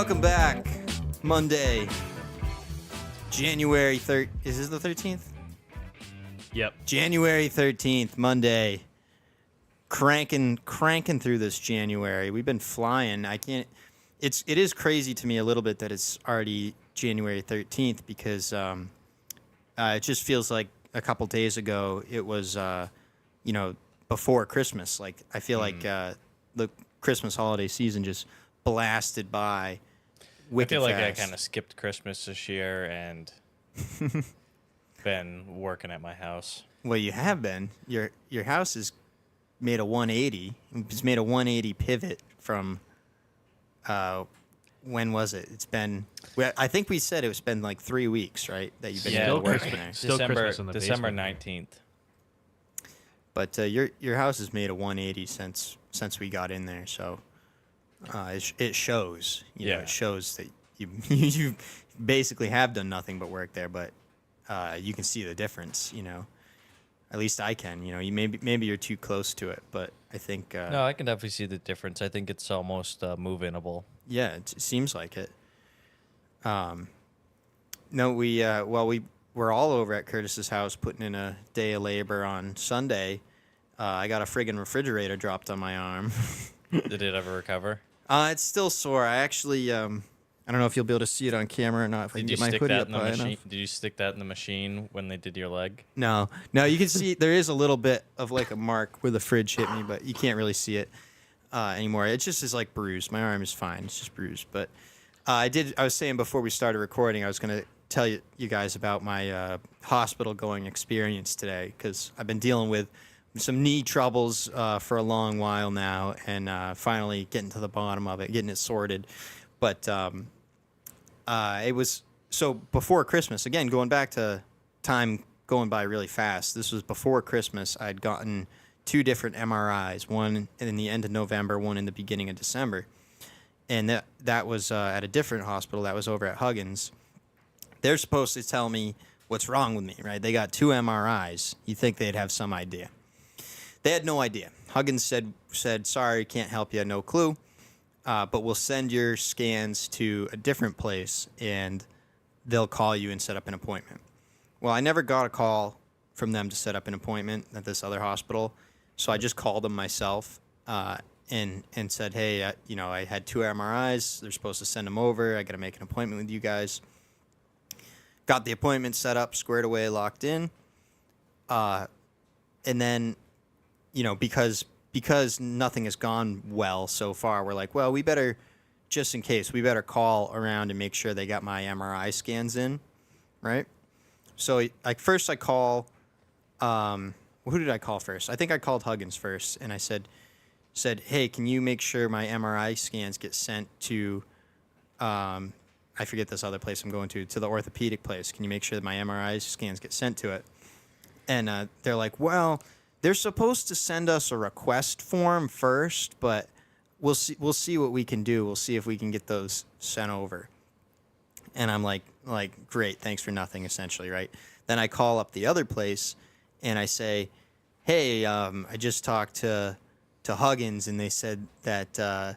Welcome back. Monday, January 3rd. Is this the 13th? Yep. January 13th, Monday. Cranking through this January. We've been flying. It is crazy to me a little bit that it's already January 13th because it just feels like a couple days ago it was before Christmas. Like I feel like the Christmas holiday season just blasted by wicked I feel like fast. I kind of skipped Christmas this year and been working at my house. Well, you have been. Your house is made a 180. It's made a 180 pivot from when was it? It's been. I think we said it's been like 3 weeks, right? That you've been able to work in there. Still Christmas in the December basement. 19th. But your house has made a 180 since we got in there, so it shows. You know, it shows that you basically have done nothing but work there, but you can see the difference. You know, at least I can. You know, maybe you're too close to it, but I think No, I can definitely see the difference. I think it's almost move-inable. yeah, it seems like it. No, we were all over at Curtis's house putting in a day of labor on Sunday. I got a friggin' refrigerator dropped on my arm. Did it ever recover? It's still sore. I actually, I don't know if you'll be able to see it on camera or not. If I can Did you get my stick hoodie that up in the high machine? enough. Did you stick that in the machine when they did your leg? No, you can see there is a little bit of like a mark where the fridge hit me, but you can't really see it anymore. It just is like bruised. My arm is fine. It's just bruised. But I was saying before we started recording, I was going to tell you guys about my hospital going experience today because I've been dealing with some knee troubles for a long while now, and finally getting to the bottom of it, getting it sorted. But it was so before Christmas. Again, going back to time going by really fast. This was before Christmas. I'd gotten 2 different MRIs, one in the end of November, one in the beginning of December, and that was at a different hospital. That was over at Huggins. They're supposed to tell me what's wrong with me, right? They got 2 MRIs. You think they'd have some idea. They had no idea. Huggins said, sorry, can't help you, no clue. But we'll send your scans to a different place, and they'll call you and set up an appointment. Well, I never got a call from them to set up an appointment at this other hospital, so I just called them myself and said, hey, I had 2 MRIs. They're supposed to send them over. I got to make an appointment with you guys. Got the appointment set up, squared away, locked in. And then, because nothing has gone well so far, we're like, well, we better, just in case, we better call around and make sure they got my MRI scans in, right? So first I call, who did I call first? I think I called Huggins first, and I said, hey, can you make sure my MRI scans get sent to, I forget this other place I'm going to the orthopedic place. Can you make sure that my MRI scans get sent to it? And they're like, well, they're supposed to send us a request form first, but we'll see what we can do. We'll see if we can get those sent over. And I'm like, great, thanks for nothing, essentially, right? Then I call up the other place, and I say, hey, I just talked to Huggins, and they said that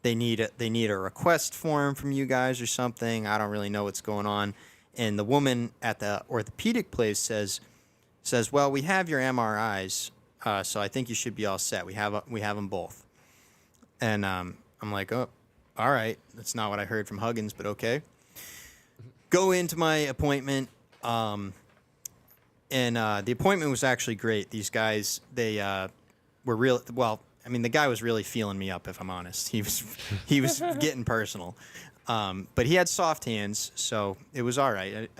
they need a request form from you guys or something. I don't really know what's going on. And the woman at the orthopedic place says, well, we have your MRIs, so I think you should be all set. We have them both. And I'm like, oh, all right. That's not what I heard from Huggins, but okay. Go into my appointment, and the appointment was actually great. These guys, they were real. Well, I mean, the guy was really feeling me up, if I'm honest. He was getting personal, but he had soft hands, so it was all right.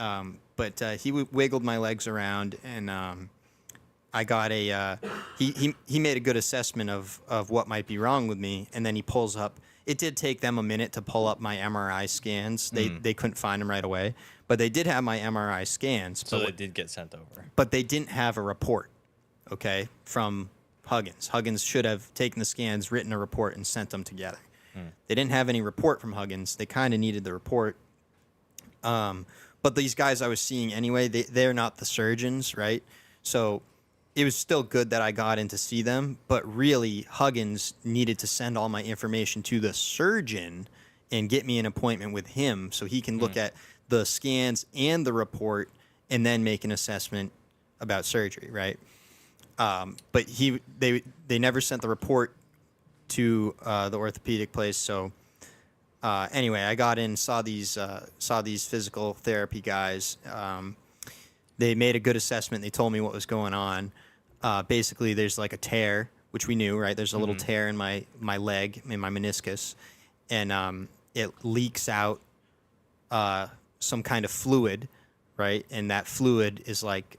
But he wiggled my legs around, and I got he made a good assessment of what might be wrong with me, and then he pulls up. It did take them a minute to pull up my MRI scans. They couldn't find them right away, but they did have my MRI scans. So they did get sent over. But they didn't have a report, okay, from Huggins. Huggins should have taken the scans, written a report, and sent them together. They didn't have any report from Huggins. They kind of needed the report. But these guys I was seeing anyway, they're not the surgeons, right? So it was still good that I got in to see them, but really Huggins needed to send all my information to the surgeon and get me an appointment with him so he can look at the scans and the report and then make an assessment about surgery, right? But they never sent the report to the orthopedic place. So anyway, I got in, saw these physical therapy guys. They made a good assessment. They told me what was going on. Basically, there's like a tear, which we knew, right? There's a little tear in my leg, in my meniscus, and it leaks out some kind of fluid, right? And that fluid is like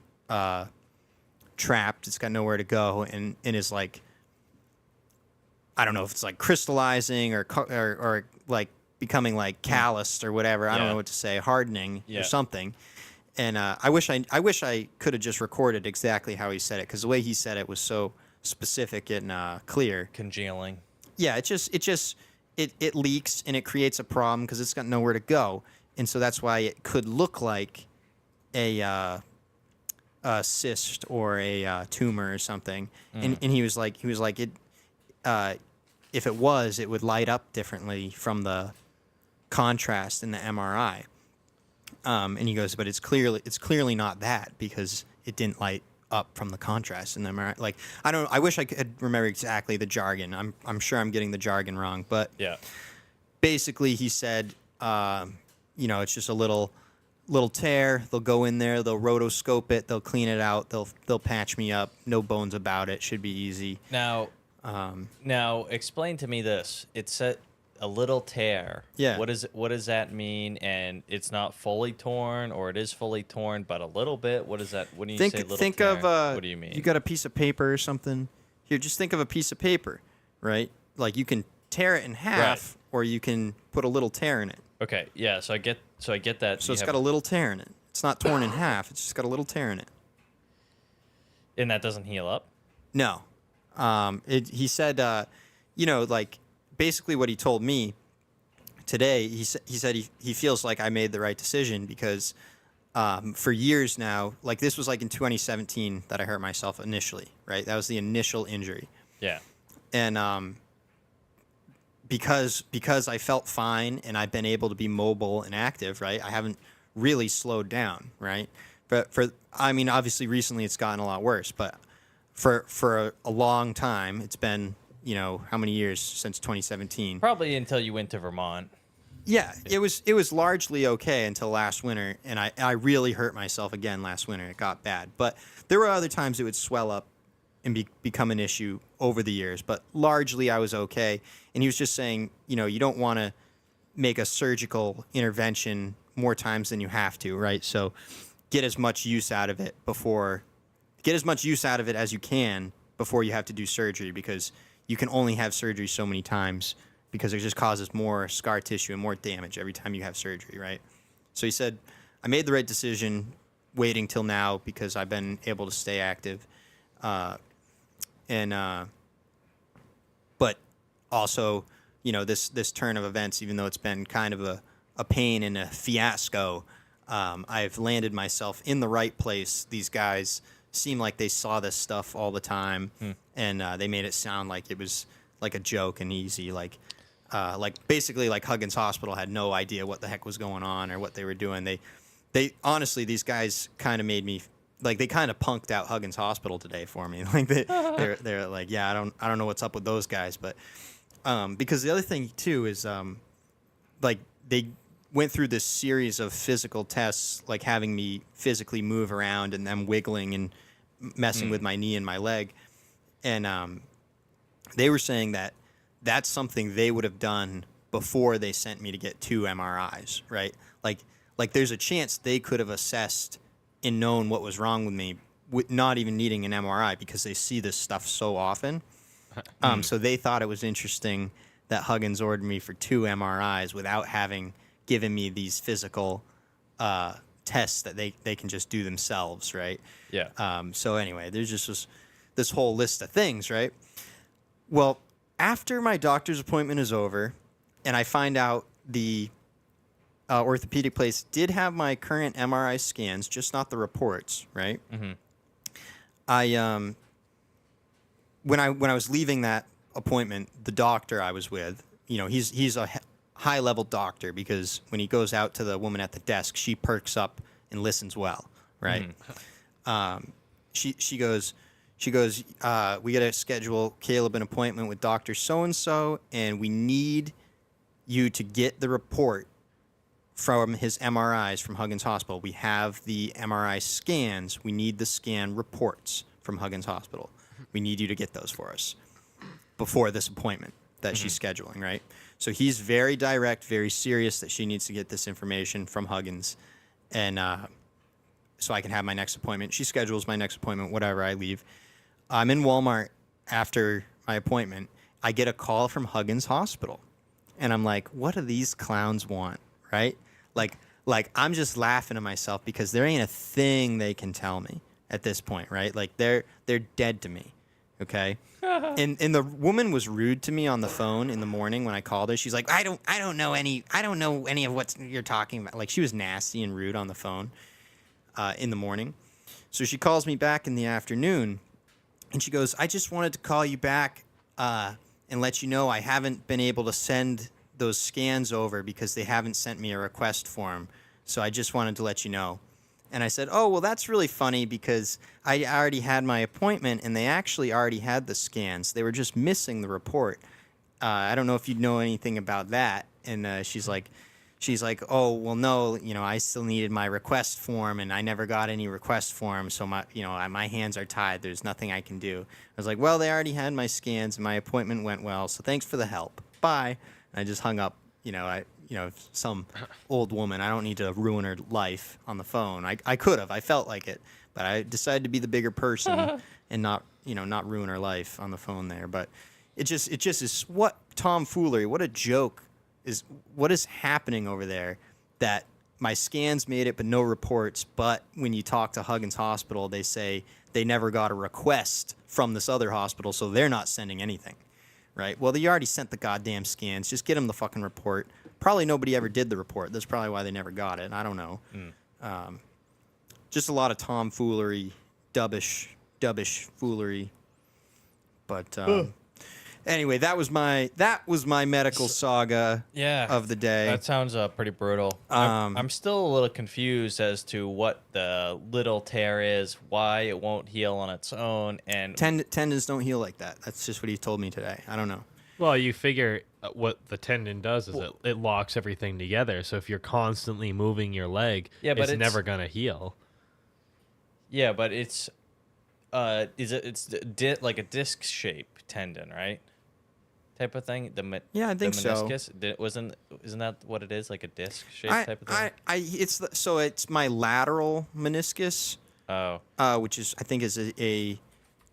trapped. It's got nowhere to go, and is like, I don't know if it's like crystallizing or like becoming like calloused or whatever. I don't know what to say, hardening or something. And I wish I could have just recorded exactly how he said it, because the way he said it was so specific and clear. Congealing. Yeah, it leaks and it creates a problem because it's got nowhere to go, and so that's why it could look like a cyst or a tumor or something. And he was like it. If it was, it would light up differently from the contrast in the MRI. And he goes, but it's clearly not that, because it didn't light up from the contrast in the MRI. Like, I wish I could remember exactly the jargon. I'm sure I'm getting the jargon wrong, but basically he said, it's just a little tear. They'll go in there, they'll rotoscope it, they'll clean it out, they'll patch me up. No bones about it. Should be easy. Now explain to me this. It said a little tear. Yeah. What does that mean? And it's not fully torn, or it is fully torn, but a little bit. What is that? When you say little think tear, of what do you mean? You got a piece of paper or something. Here, just think of a piece of paper, right? Like, you can tear it in half, or you can put a little tear in it. Okay. Yeah. So I get that. So it's got a little tear in it. It's not torn in half. It's just got a little tear in it. And that doesn't heal up? No. He said, like, basically what he told me today, he said he feels like I made the right decision, because for years now, like, this was like in 2017 that I hurt myself initially, right? That was the initial injury. Yeah. And because I felt fine and I've been able to be mobile and active, right? I haven't really slowed down, right? But obviously recently it's gotten a lot worse, but for a long time, it's been, how many years since 2017? Probably until you went to Vermont. Yeah, it was largely okay until last winter, and I really hurt myself again last winter. It got bad, but there were other times it would swell up and become an issue over the years, but largely I was okay. And he was just saying, you don't want to make a surgical intervention more times than you have to, right? So get as much use out of it as you can before you have to do surgery, because you can only have surgery so many times, because it just causes more scar tissue and more damage every time you have surgery, right? So he said, I made the right decision waiting till now, because I've been able to stay active. But also, this turn of events, even though it's been kind of a pain and a fiasco, I've landed myself in the right place. These guys seem like they saw this stuff all the time, and they made it sound like it was like a joke and easy, like basically like Huggins Hospital had no idea what the heck was going on or what they were doing. They honestly, these guys kind of made me, like, they kind of punked out Huggins Hospital today for me. Like, they're like, yeah, I don't know what's up with those guys, but because the other thing too is like, they went through this series of physical tests, like having me physically move around and them wiggling and messing with my knee and my leg, and they were saying that that's something they would have done before they sent me to get 2 MRIs, right? Like there's a chance they could have assessed and known what was wrong with me, not even needing an MRI, because they see this stuff so often. So they thought it was interesting that Huggins ordered me for 2 MRIs without having given me these physical tests that they can just do themselves, right? Yeah. So anyway, there's just this whole list of things, right? Well, after my doctor's appointment is over, and I find out the orthopedic place did have my current MRI scans, just not the reports, right? Mm-hmm. When I was leaving that appointment, the doctor I was with, he's a high level doctor because when he goes out to the woman at the desk, she perks up and listens well, right? She goes, we got to schedule Caleb an appointment with Dr. So-and-so, and we need you to get the report from his MRIs from Huggins Hospital. We have the MRI scans. We need the scan reports from Huggins Hospital. We need you to get those for us before this appointment that she's scheduling, right? So he's very direct, very serious that she needs to get this information from Huggins, and so I can have my next appointment. She schedules my next appointment, whatever, I leave. I'm in Walmart after my appointment. I get a call from Huggins Hospital, and I'm like, what do these clowns want, right? Like I'm just laughing to myself because there ain't a thing they can tell me at this point, right? Like they're dead to me, okay? And the woman was rude to me on the phone in the morning when I called her. She's like, I don't know any of what you're talking about. Like she was nasty and rude on the phone in the morning. So she calls me back in the afternoon, and she goes, I just wanted to call you back and let you know I haven't been able to send those scans over because they haven't sent me a request form. So I just wanted to let you know. And I said, oh, well, that's really funny because I already had my appointment and they actually already had the scans. They were just missing the report. I don't know if you know anything about that. And she's like, oh, well, no, I still needed my request form and I never got any request form. So my hands are tied. There's nothing I can do. I was like, well, they already had my scans and my appointment went well. So thanks for the help. Bye. And I just hung up. Some old woman. I don't need to ruin her life on the phone. I could have. I felt like it, but I decided to be the bigger person and not ruin her life on the phone there. But it just is what tomfoolery. What a joke is what is happening over there. That my scans made it, but no reports. But when you talk to Huggins Hospital, they say they never got a request from this other hospital, so they're not sending anything. Right? Well, they already sent the goddamn scans. Just get them the fucking report. Probably nobody ever did the report. That's probably why they never got it. I don't know. Just a lot of tomfoolery, dubbish foolery. But anyway, that was my medical saga of the day. That sounds pretty brutal. I'm still a little confused as to what the little tear is, why it won't heal on its own, and tendons don't heal like that. That's just what he told me today. I don't know. Well, you figure what the tendon does is it locks everything together. So if you're constantly moving your leg, it's never gonna heal. Yeah, but it's like a disc shape tendon, right? Type of thing. I think the so. meniscus isn't that what it is? Like a disc shape type of thing. It's my lateral meniscus. Oh. Which is I think is a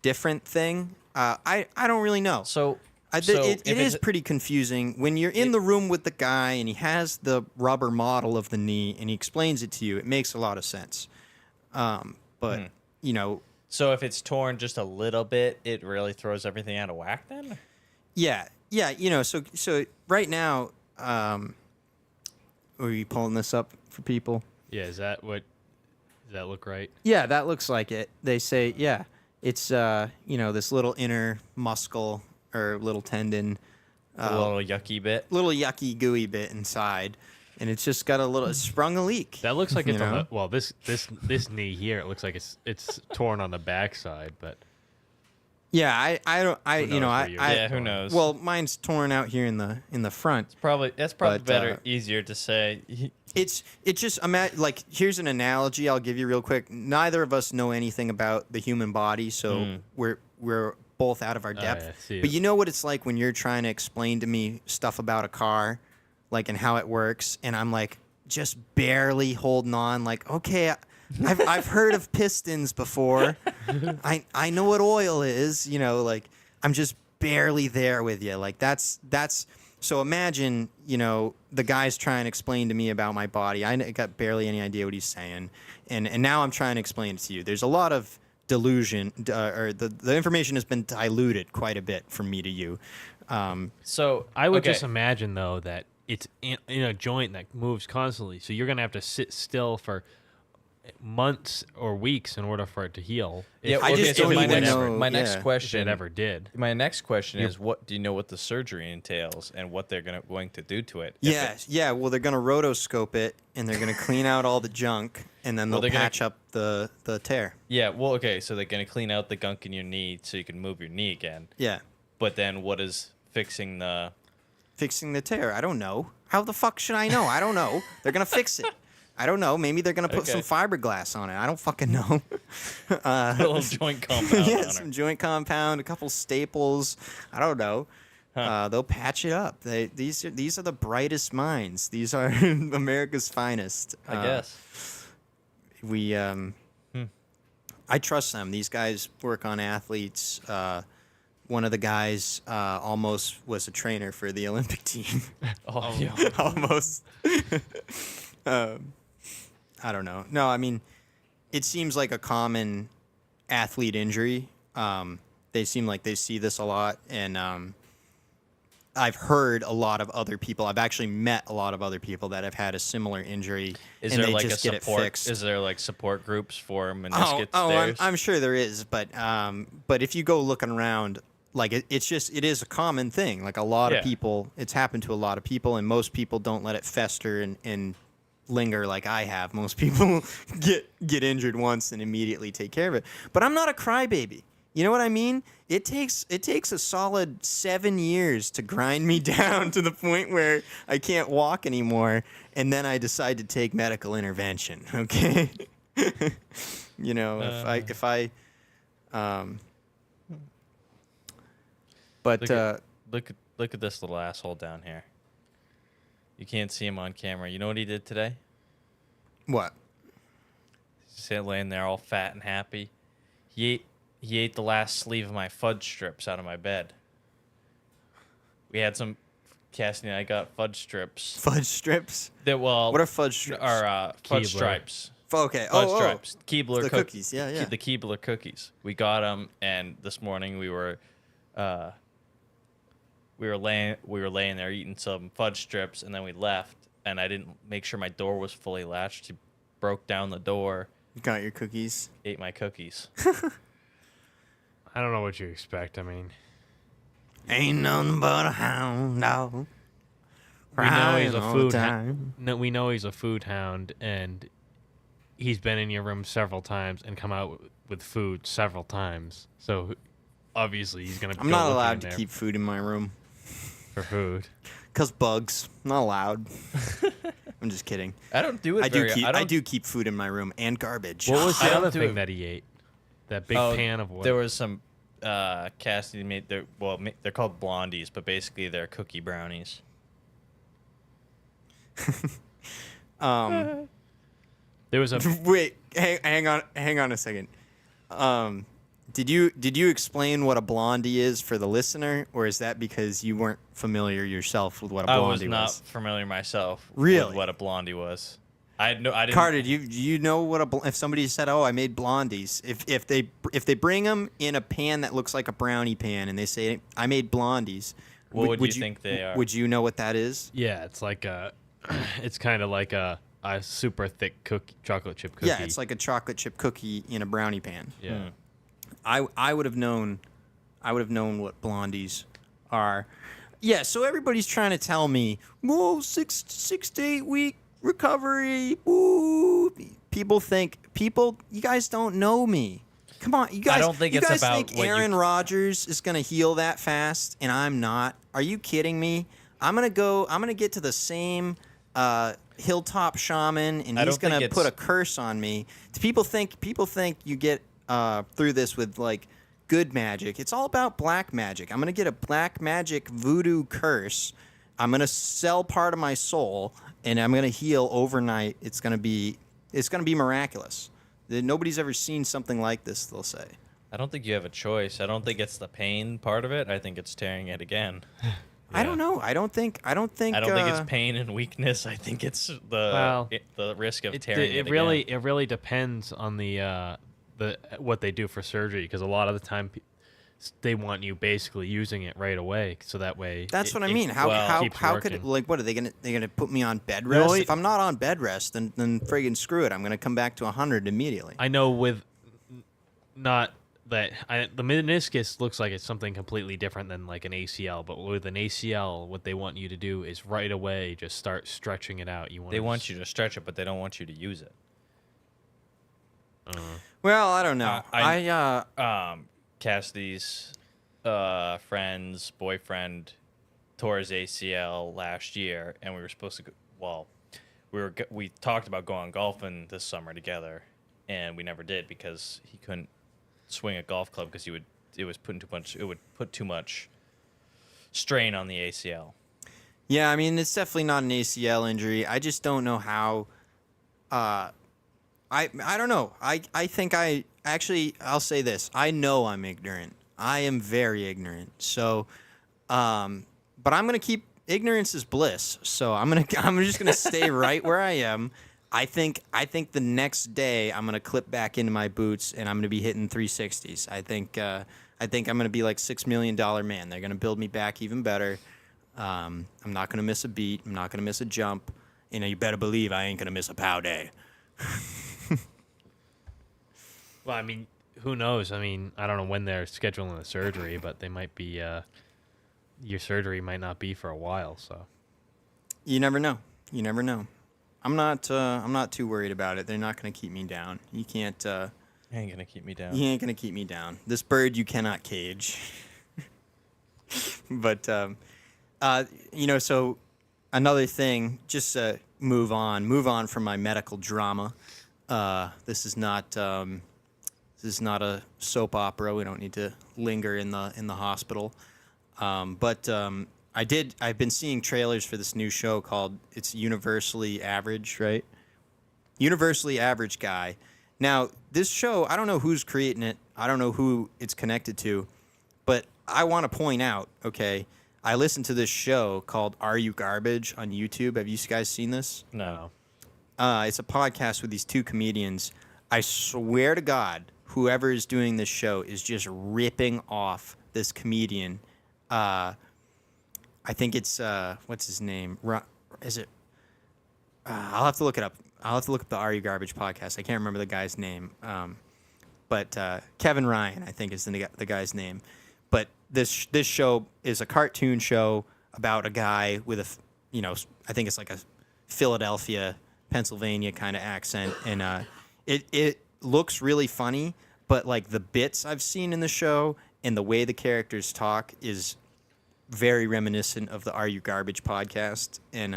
different thing. I don't really know. So it is pretty confusing when you're in the room with the guy and he has the rubber model of the knee and he explains it to you. It makes a lot of sense. But So if it's torn just a little bit, it really throws everything out of whack then? Yeah. So right now, are you pulling this up for people? Yeah, does that look right? Yeah, that looks like it. They say, yeah, it's this little inner muscle or little tendon, A little yucky bit. little yucky gooey bit inside, and it's just got it sprung a leak. That looks like it's on the, this knee here. It looks like it's torn on the backside, but yeah, who knows? Well, mine's torn out here in the front. That's probably But, better, easier to say. It's just like here's an analogy I'll give you real quick. Neither of us know anything about the human body, so we're both out of our depth. But you know what it's like when you're trying to explain to me stuff about a car, like and how it works, and I'm like just barely holding on. Like, okay, I've heard of pistons before. I know what oil is. Like I'm just barely there with you. Like that's. So imagine, the guy's trying to explain to me about my body. I got barely any idea what he's saying, and now I'm trying to explain it to you. There's a lot of delusion, or the information has been diluted quite a bit from me to you. So I would just imagine though that it's in a joint that moves constantly, so you're gonna have to sit still for months or weeks in order for it to heal. Yeah, I just don't even know. My next yeah. question. If it ever did. My next question is, what do you know what the surgery entails and what they're going to do to it? Yeah. Well, they're gonna rotoscope it, and they're gonna clean out all the junk, and then they'll patch up the tear. Yeah. Well, okay. So they're gonna clean out the gunk in your knee so you can move your knee again. Yeah. But then, what is fixing the tear? I don't know. How the fuck should I know? I don't know. They're gonna fix it. I don't know. Maybe they're gonna put some fiberglass on it. I don't fucking know. a little joint compound? Yeah, on some it. joint compound, a couple staples. I don't know. They'll patch it up. These are the brightest minds. These are America's finest. I guess. I trust them. These guys work on athletes. One of the guys almost was a trainer for the Olympic team. Oh, yeah. Almost. I don't know. No, I mean, it seems like a common athlete injury. They seem like they see this a lot, and I've heard a lot of other people. I've actually met a lot of other people that have had a similar injury, Is and there they like just a get support? it fixed. Is there like support groups for meniscus Oh, tears? I'm sure there is, but if you go looking around, like it is a common thing. Like a lot of people, it's happened to a lot of people, and most people don't let it fester and linger like I have. Most people get injured once and immediately take care of it. But I'm not a crybaby. You know what I mean? It takes a solid 7 years to grind me down to the point where I can't walk anymore, and then I decide to take medical intervention. Okay, you know, Look at this little asshole down here. You can't see him on camera. You know what he did today? What? He's laying there all fat and happy. He ate the last sleeve of my fudge strips out of my bed. We had some. Cassidy and I got fudge strips. Fudge strips? What are fudge strips? Are fudge Keebler. stripes. Okay. Fudge stripes. Keebler the cookies. Yeah. The Keebler cookies. We got them, and this morning we were laying there eating some fudge strips, and then we left, and I didn't make sure my door was fully latched. He broke down the door. You got your cookies? Ate my cookies. I don't know what you expect. I mean, ain't nothing but a hound dog. We know he's a food hound. No, we know he's a food hound, and he's been in your room several times and come out with food several times. So obviously he's gonna. I'm not allowed to keep food in my room for food. 'Cause bugs. I'm not allowed. I'm just kidding. I don't do it. I do keep food in my room and garbage. What was the other thing that he ate? That big pan of what? There was some Cassidy made. They're called blondies, but basically they're cookie brownies. There was a wait. Hang on a second. Did you explain what a blondie is for the listener, or is that because you weren't familiar yourself with what a blondie was? I was not familiar myself. Really? With what a blondie was. I didn't. Carter, do you know what if somebody said, "Oh, I made blondies," if they bring them in a pan that looks like a brownie pan and they say, "I made blondies," what would you think they are? Would you know what that is? Yeah, it's like it's kind of like a super thick chocolate chip cookie. Yeah, it's like a chocolate chip cookie in a brownie pan. Yeah. I would have known what blondies are. Yeah, so everybody's trying to tell me, whoa, 6 to 8 week recovery. Ooh, you guys don't know me. Come on, you guys. I don't think you it's guys about think what Aaron Rodgers is gonna heal that fast, and I'm not. Are you kidding me? I'm gonna get to the same hilltop shaman, and he's gonna put a curse on me. People think you get through this with like good magic. It's all about black magic. I'm gonna get a black magic voodoo curse. I'm gonna sell part of my soul, and I'm gonna heal overnight. It's gonna be miraculous. Nobody's ever seen something like this, they'll say. I don't think you have a choice. I don't think it's the pain part of it. I think it's tearing it again. Yeah. I don't know. I don't think it's pain and weakness. I think it's the risk of tearing it really again. It really depends on the what they do for surgery, because a lot of the time they want you basically using it right away, so that way. That's what I mean. How keeps could working. like what are they gonna put me on bed rest? only- If I'm not on bed rest, then friggin' screw it. I'm gonna come back to 100 immediately. I know with not that the meniscus looks like it's something completely different than like an ACL, but with an ACL, what they want you to do is right away just start stretching it out. They want you to stretch it, but they don't want you to use it. Well, I don't know. Cassidy's friend's boyfriend tore his ACL last year, and we were supposed to go. Well, we talked about going golfing this summer together, and we never did because he couldn't swing a golf club because it would put too much strain on the ACL. Yeah, I mean, it's definitely not an ACL injury. I just don't know how. I don't know. I think I'll say this. I know I'm ignorant. I am very ignorant. So, but I'm gonna keep ignorance is bliss. So I'm just gonna stay right where I am. I think the next day I'm gonna clip back into my boots and I'm gonna be hitting 360s. I think I'm gonna be like $6 million man. They're gonna build me back even better. I'm not gonna miss a beat. I'm not gonna miss a jump. You better believe I ain't gonna miss a pow day. Well, I mean, who knows? I mean, I don't know when they're scheduling the surgery, but they might be. Your surgery might not be for a while, so. You never know. You never know. I'm not too worried about it. They're not going to keep me down. You can't. He ain't gonna keep me down. He ain't going to keep me down. This bird you cannot cage. But so another thing. Just move on from my medical drama. This is not a soap opera. We don't need to linger in the hospital. But I've been seeing trailers for this new show called it's Universally Average, right? Universally Average Guy. Now, this show, I don't know who's creating it. I don't know who it's connected to, but I want to point out, okay, I listened to this show called Are You Garbage on YouTube. Have you guys seen this? No. It's a podcast with these two comedians. I swear to God, whoever is doing this show is just ripping off this comedian. I think it's what's his name? Is it? I'll have to look it up. I'll have to look up the Are You Garbage podcast. I can't remember the guy's name. But Kevin Ryan, I think, is the guy's name. But this show is a cartoon show about a guy with I think it's like a Philadelphia, Pennsylvania kind of accent, and it looks really funny. But like the bits I've seen in the show and the way the characters talk is very reminiscent of the Are You Garbage podcast. And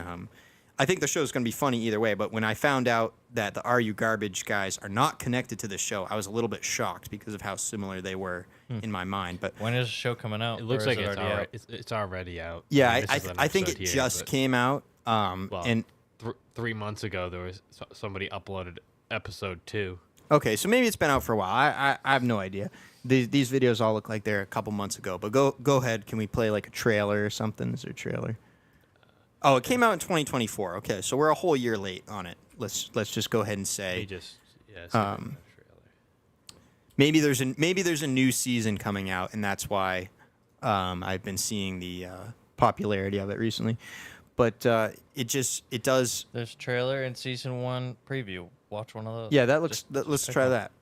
I think the show is going to be funny either way. But when I found out that the Are You Garbage guys are not connected to the show, I was a little bit shocked because of how similar they were in my mind. But When is the show coming out? It looks Or is like it it's already already out? it's already out. yeah, mean, this is an I think it episode here, just but- came out. Well, And 3 months ago, there was somebody uploaded episode 2. okay, so maybe it's been out for a while. I have no idea. These videos all look like they're a couple months ago. But go ahead. Can we play like a trailer or something? Is there a trailer? Oh, it came out in 2024. Okay, so we're a whole year late on it. Let's just go ahead and He say just skip it in the trailer. maybe there's a new season coming out, and that's why I've been seeing the popularity of it recently. But it does. There's trailer and season 1 preview. Watch one of those. Yeah, that looks. Just Let's check try it out. that.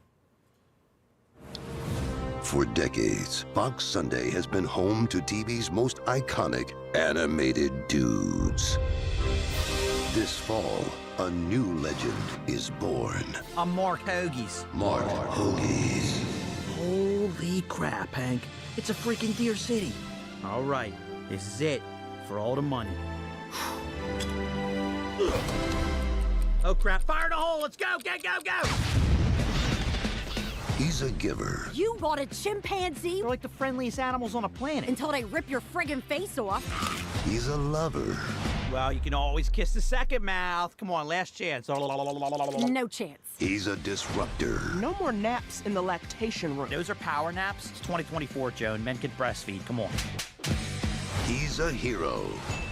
For decades, Fox Sunday has been home to TV's most iconic animated dudes. This fall, a new legend is born. I'm Mark Hoagies. Mark Hoagies. Holy crap, Hank. It's a freaking Deer City. All right, this is it. For all the money. Oh crap, fire the hole, let's go, go, go, go! He's a giver. You bought a chimpanzee They're like the friendliest animals on the planet. until they rip your friggin' face off. He's a lover. Well, you can always kiss the second mouth. Come on, last chance. No chance. He's a disruptor. No more naps in the lactation room. Those are power naps. It's 2024, Joan. Men can breastfeed. Come on. He's a hero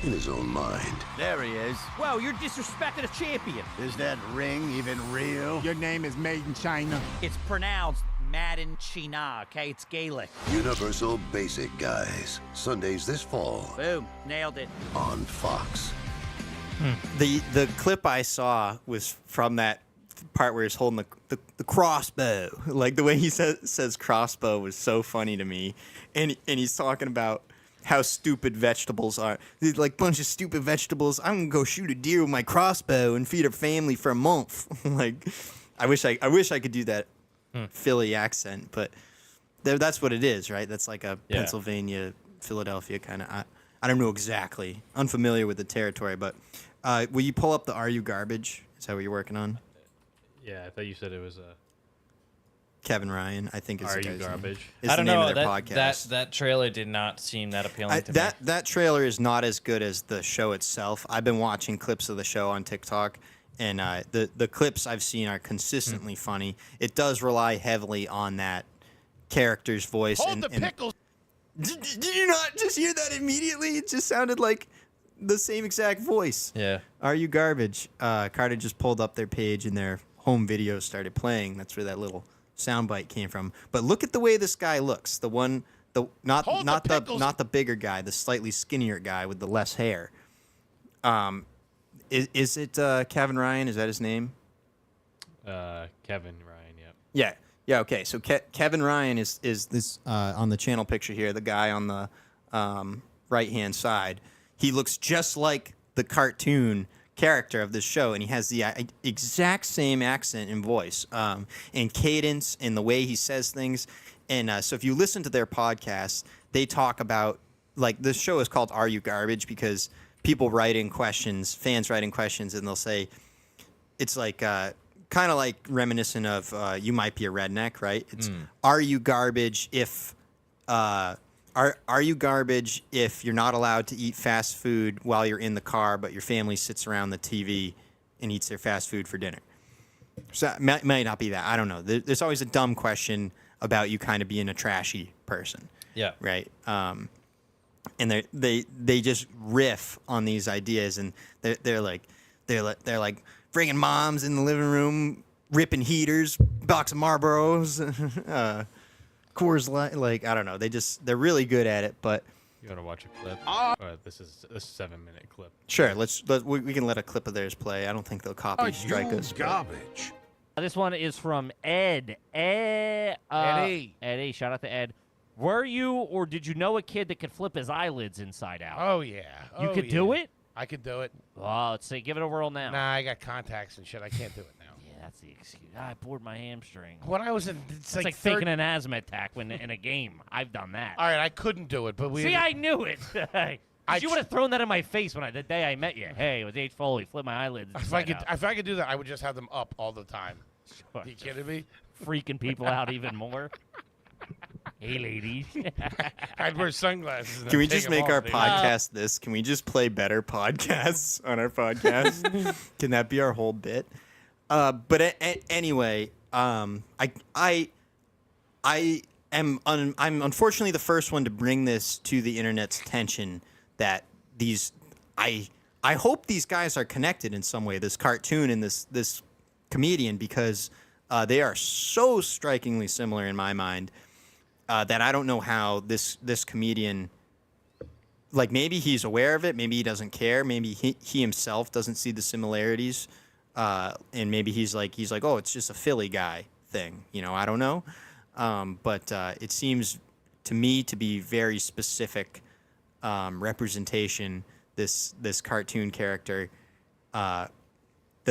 in his own mind. There he is. Whoa, you're disrespecting a champion. Is that ring even real? Your name is Made in China. It's pronounced Madden China, okay? It's Gaelic. Universal Basic Guys. Sundays this fall Boom. Nailed it. on Fox. The clip I saw was from that part where he's holding the crossbow. Like the way he says crossbow was so funny to me, and he's talking about how stupid vegetables are. They're like bunch of stupid vegetables. I'm gonna go shoot a deer with my crossbow and feed a family for a month. Like, I wish I could do that Philly accent, but that's what it is, right? That's like a Pennsylvania, Philadelphia kind of. I don't know exactly. Unfamiliar with the territory, but will you pull up the Are You Garbage? Is that what you're working on? Yeah, I thought you said it was Kevin Ryan, I think is Are the You guy's name. Garbage? Is I the don't name know. of their podcast. That trailer did not seem that appealing to me. That trailer is not as good as the show itself. I've been watching clips of the show on TikTok, and the clips I've seen are consistently funny. It does rely heavily on that character's voice. Hold the pickles. Did you not just hear that immediately? It just sounded like the same exact voice. Yeah. Are You Garbage? Carter just pulled up their page and their home video started playing. That's where that little soundbite came from. But look at the way this guy looks. Not the bigger guy, the slightly skinnier guy with the less hair. Is it Kevin Ryan? Is that his name? Kevin Ryan, yep. Yeah. Okay. So Kevin Ryan is this on the channel picture here. The guy on the right hand side. He looks just like the cartoon character of this show, and he has the exact same accent and voice, and cadence, and the way he says things. And so, if you listen to their podcast, they talk about, like, this show is called "Are You Garbage" because people write in questions, fans write in questions, and they'll say, it's like kind of like reminiscent of "You Might Be a Redneck," right? It's "Are you garbage if Are you garbage if you're not allowed to eat fast food while you're in the car, but your family sits around the TV and eats their fast food for dinner?" So it might not be that. I don't know. There's always a dumb question about you kind of being a trashy person. Yeah. Right. And they just riff on these ideas, and they're like bringing moms in the living room, ripping heaters, box of Marlboros. Coors Light, like, I don't know. They're really good at it, but You want to watch a clip? This is a 7-minute clip. sure, we can let a clip of theirs play. I don't think they'll copy strike us. but- Garbage. This one is from Ed. Eddie, shout out to Ed. Were you or did you know a kid that could flip his eyelids inside out? Oh, yeah. You could do it? I could do it. Oh, let's see. Give it a whirl now. Nah, I got contacts and shit. I can't do it now. Yeah, that's the excuse. I bored my hamstring. When I was in, It's like faking an asthma attack when in a game. I've done that. All right, I couldn't do it, but we. See, I knew it. You would have thrown that in my face the day I met you. Hey, it was H. Foley. Flip my eyelids. If I could do that, I would just have them up all the time. Sure. You kidding me? Freaking people out even more. Hey, ladies. I'd wear sunglasses. And Can we then just take 'em make our off, dude. podcast this? Can we just play better podcasts on our podcast? Can that be our whole bit? But anyway, I'm unfortunately the first one to bring this to the internet's attention. That I hope these guys are connected in some way. This cartoon and this comedian, because they are so strikingly similar in my mind. That I don't know how this comedian, like, maybe he's aware of it, maybe he doesn't care, maybe he himself doesn't see the similarities, and maybe he's like, oh, it's just a Philly guy thing, I don't know, but it seems to me to be very specific representation. This cartoon character, the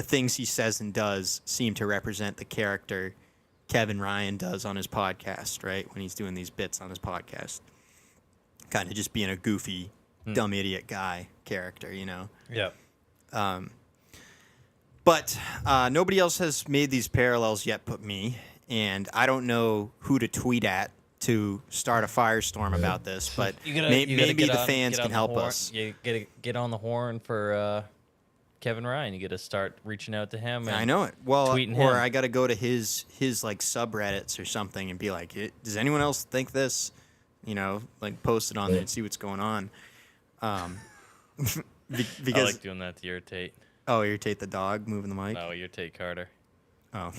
things he says and does seem to represent the character Kevin Ryan does on his podcast, right? When he's doing these bits on his podcast. Kind of just being a goofy, dumb idiot guy character, Yeah. But nobody else has made these parallels yet but me, and I don't know who to tweet at to start a firestorm about this, but maybe the fans can help us. You gotta get on the horn for Kevin Ryan. You gotta start reaching out to him. And I know it. Well, tweeting or him. I got to go to his like subreddits or something and be like, does anyone else think this? Like, post it on there and see what's going on. Because I like doing that to irritate. irritate the dog, moving the mic. No, irritate Carter. Oh.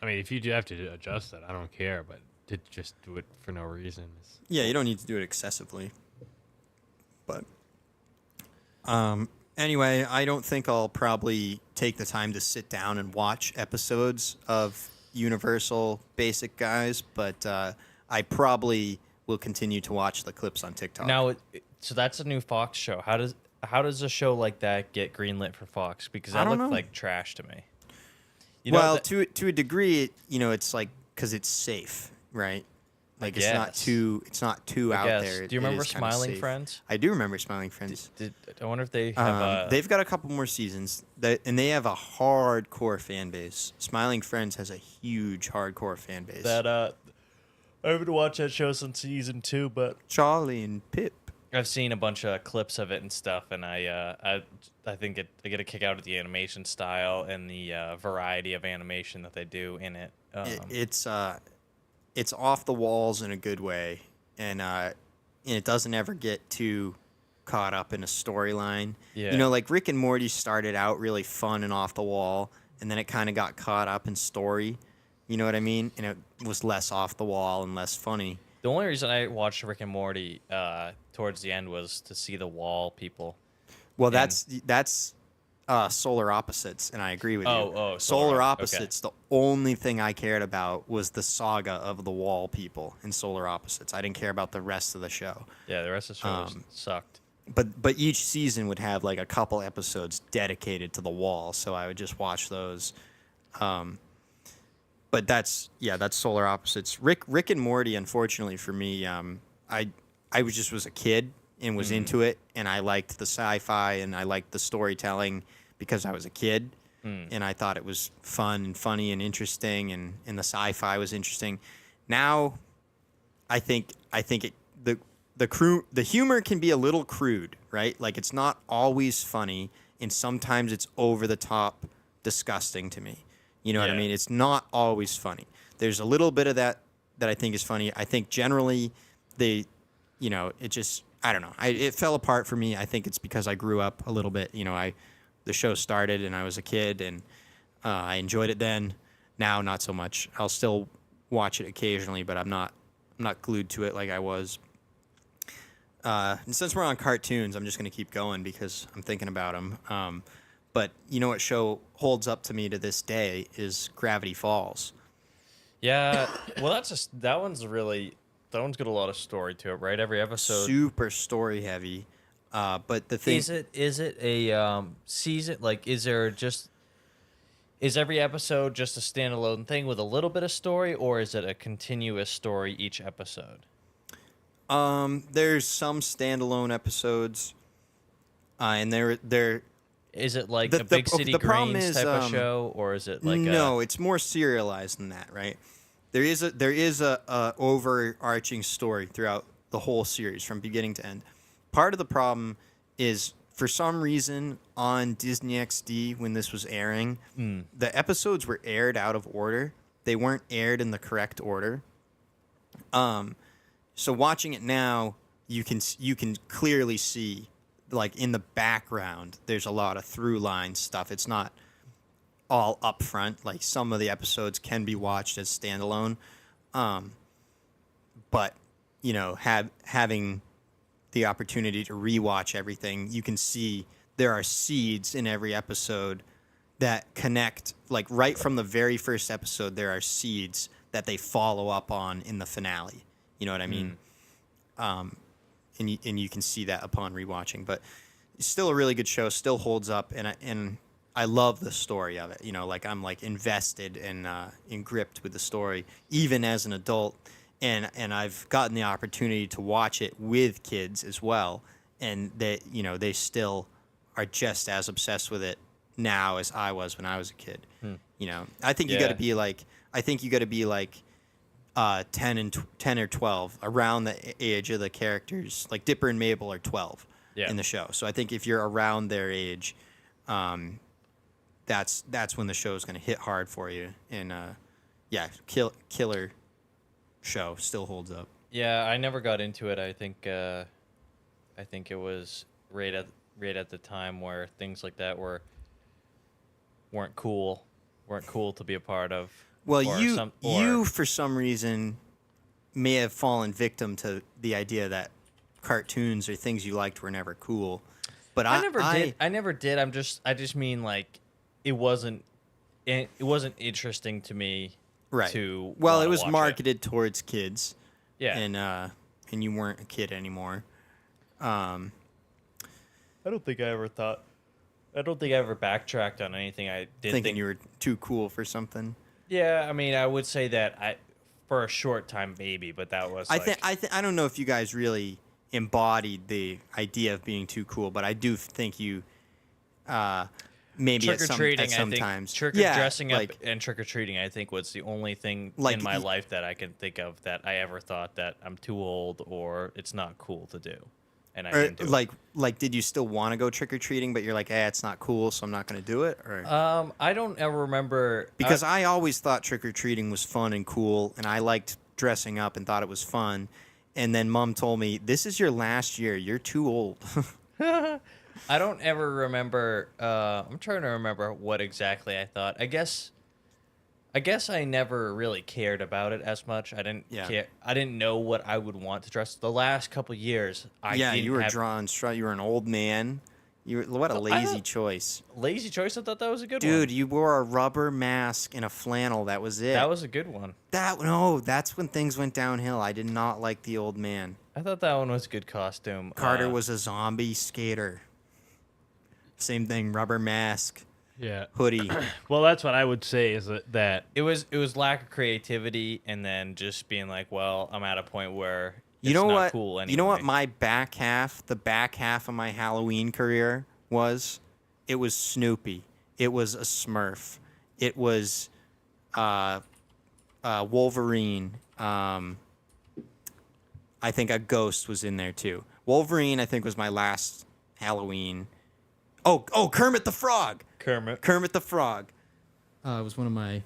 I mean, if you do have to adjust it, I don't care, but to just do it for no reason is... Yeah, you don't need to do it excessively. But anyway, I don't think I'll probably take the time to sit down and watch episodes of Universal Basic Guys, but I probably will continue to watch the clips on TikTok. Now, so that's a new Fox show. How does a show like that get greenlit for Fox? Because I that don't looked know. like trash to me. Well, to a degree, it's like because it's safe, right? Like it's not too out guess. there. Do you It remember is kinda Smiling safe. Friends? I do remember Smiling Friends. I wonder if they have They've got a couple more seasons, and they have a hardcore fan base. Smiling Friends has a huge hardcore fan base. I haven't watched that show since season 2, but Charlie and Pip. I've seen a bunch of clips of it and stuff, and I think I get a kick out of the animation style and the variety of animation that they do in it. It's off the walls in a good way, and it doesn't ever get too caught up in a storyline. Yeah. You know, like Rick and Morty started out really fun and off the wall, and then it kind of got caught up in story. You know what I mean? And it was less off the wall and less funny. The only reason I watched Rick and Morty towards the end was to see the wall people. Well, that's Solar Opposites, and I agree with you. Oh, Solar okay. Opposites. The only thing I cared about was the saga of the wall people in Solar Opposites. I didn't care about the rest of the show. Yeah, the rest of the show sucked. But each season would have like a couple episodes dedicated to the wall, so I would just watch those. But that's Solar Opposites. Rick and Morty, unfortunately for me, I was a kid and was into it, and I liked the sci-fi and I liked the storytelling because I was a kid, and I thought it was fun and funny and interesting, and the sci-fi was interesting. Now, I think the humor can be a little crude, right? Like it's not always funny, and sometimes it's over the top, disgusting to me. You know what I mean? It's not always funny. There's a little bit of that I think is funny. I think generally it just, I don't know. It fell apart for me. I think it's because I grew up a little bit. You know, the show started and I was a kid and I enjoyed it then. Now, not so much. I'll still watch it occasionally, but I'm not glued to it like I was. And since we're on cartoons, I'm just going to keep going because I'm thinking about them. But you know what show holds up to me to this day is Gravity Falls. Yeah, well, that one's got a lot of story to it, right? Every episode Super story heavy. But the thing is it a season? Like, is every episode just a standalone thing with a little bit of story, or is it a continuous story each episode? There's some standalone episodes, and they're. Is it like a Big City Greens type of show, or is it like no? It's more serialized than that, right? There is a overarching story throughout the whole series from beginning to end. Part of the problem is for some reason on Disney XD when this was airing, the episodes were aired out of order. They weren't aired in the correct order. So watching it now, you can clearly see, like in the background, there's a lot of through line stuff. It's not all up front. Like some of the episodes can be watched as standalone, but you know, having the opportunity to rewatch everything, you can see there are seeds in every episode that connect. Like right from the very first episode, there are seeds that they follow up on in the finale. You know what I mean? And you can see that upon rewatching, but it's still a really good show. Still holds up, and I love the story of it. You know, like I'm like invested and gripped with the story, even as an adult, and I've gotten the opportunity to watch it with kids as well, and they still are just as obsessed with it now as I was when I was a kid. You know, I think you got to be like 10 or 12, around the age of the characters. Like Dipper and Mabel are 12 in the show. So I think if you're around their age, that's when the show is going to hit hard for you. And killer show, still holds up. Yeah, I never got into it. I think it was right at the time where things like that weren't cool to be a part of. Well, or you for some reason may have fallen victim to the idea that cartoons or things you liked were never cool. But I never did. I never did. I just mean like it wasn't interesting to me. Right. To well, it wanna was watch marketed towards kids. Yeah. And you weren't a kid anymore. I don't think I ever backtracked on anything. I did Thinking you were too cool for something. Yeah, I mean, I would say that for a short time, maybe, but that was. I don't know if you guys really embodied the idea of being too cool, but I do think you, maybe trick or treating. at some I think times, dressing up and trick or treating. I think was the only thing Like, in my life that I can think of that I ever thought that I'm too old or it's not cool to do, and I didn't do it. Like, did you still want to go trick or treating, but you're like, it's not cool, so I'm not going to do it? Or I don't ever remember because I always thought trick or treating was fun and cool, and I liked dressing up and thought it was fun. And then Mom told me, "This is your last year. You're too old." I don't ever remember. I'm trying to remember what exactly I thought. I guess I never really cared about it as much. I didn't care. I didn't know what I would want to dress. The last couple years, you were drawing. You were an old man. What a lazy choice. Lazy choice. I thought that was a good one. Dude, you wore a rubber mask and a flannel. That was it. That was a good one. That's when things went downhill. I did not like the old man. I thought that one was a good costume. Carter was a zombie skater. Same thing, rubber mask. Yeah. Hoodie. Well, that's what I would say is that it was lack of creativity and then just being like, well, I'm at a point where you know not what? Cool anyway. You know what the back half of my Halloween career was? It was Snoopy. It was a Smurf. It was Wolverine. I think a ghost was in there too. Wolverine, I think, was my last Halloween. Oh, Kermit the Frog. Kermit the Frog. It was one of my...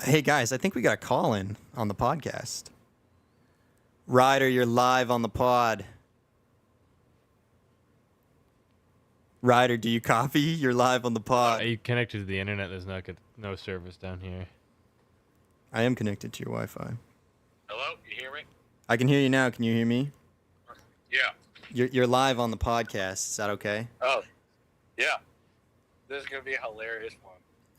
Hey, guys, I think we got a call in on the podcast. Ryder, you're live on the pod. Ryder, do you copy? You're live on the pod. Are you connected to the internet? There's no service down here. I am connected to your Wi-Fi. Hello? You hear me? I can hear you now. Can you hear me? Yeah. You're live on the podcast. Is that okay? Oh, yeah. This is going to be a hilarious one.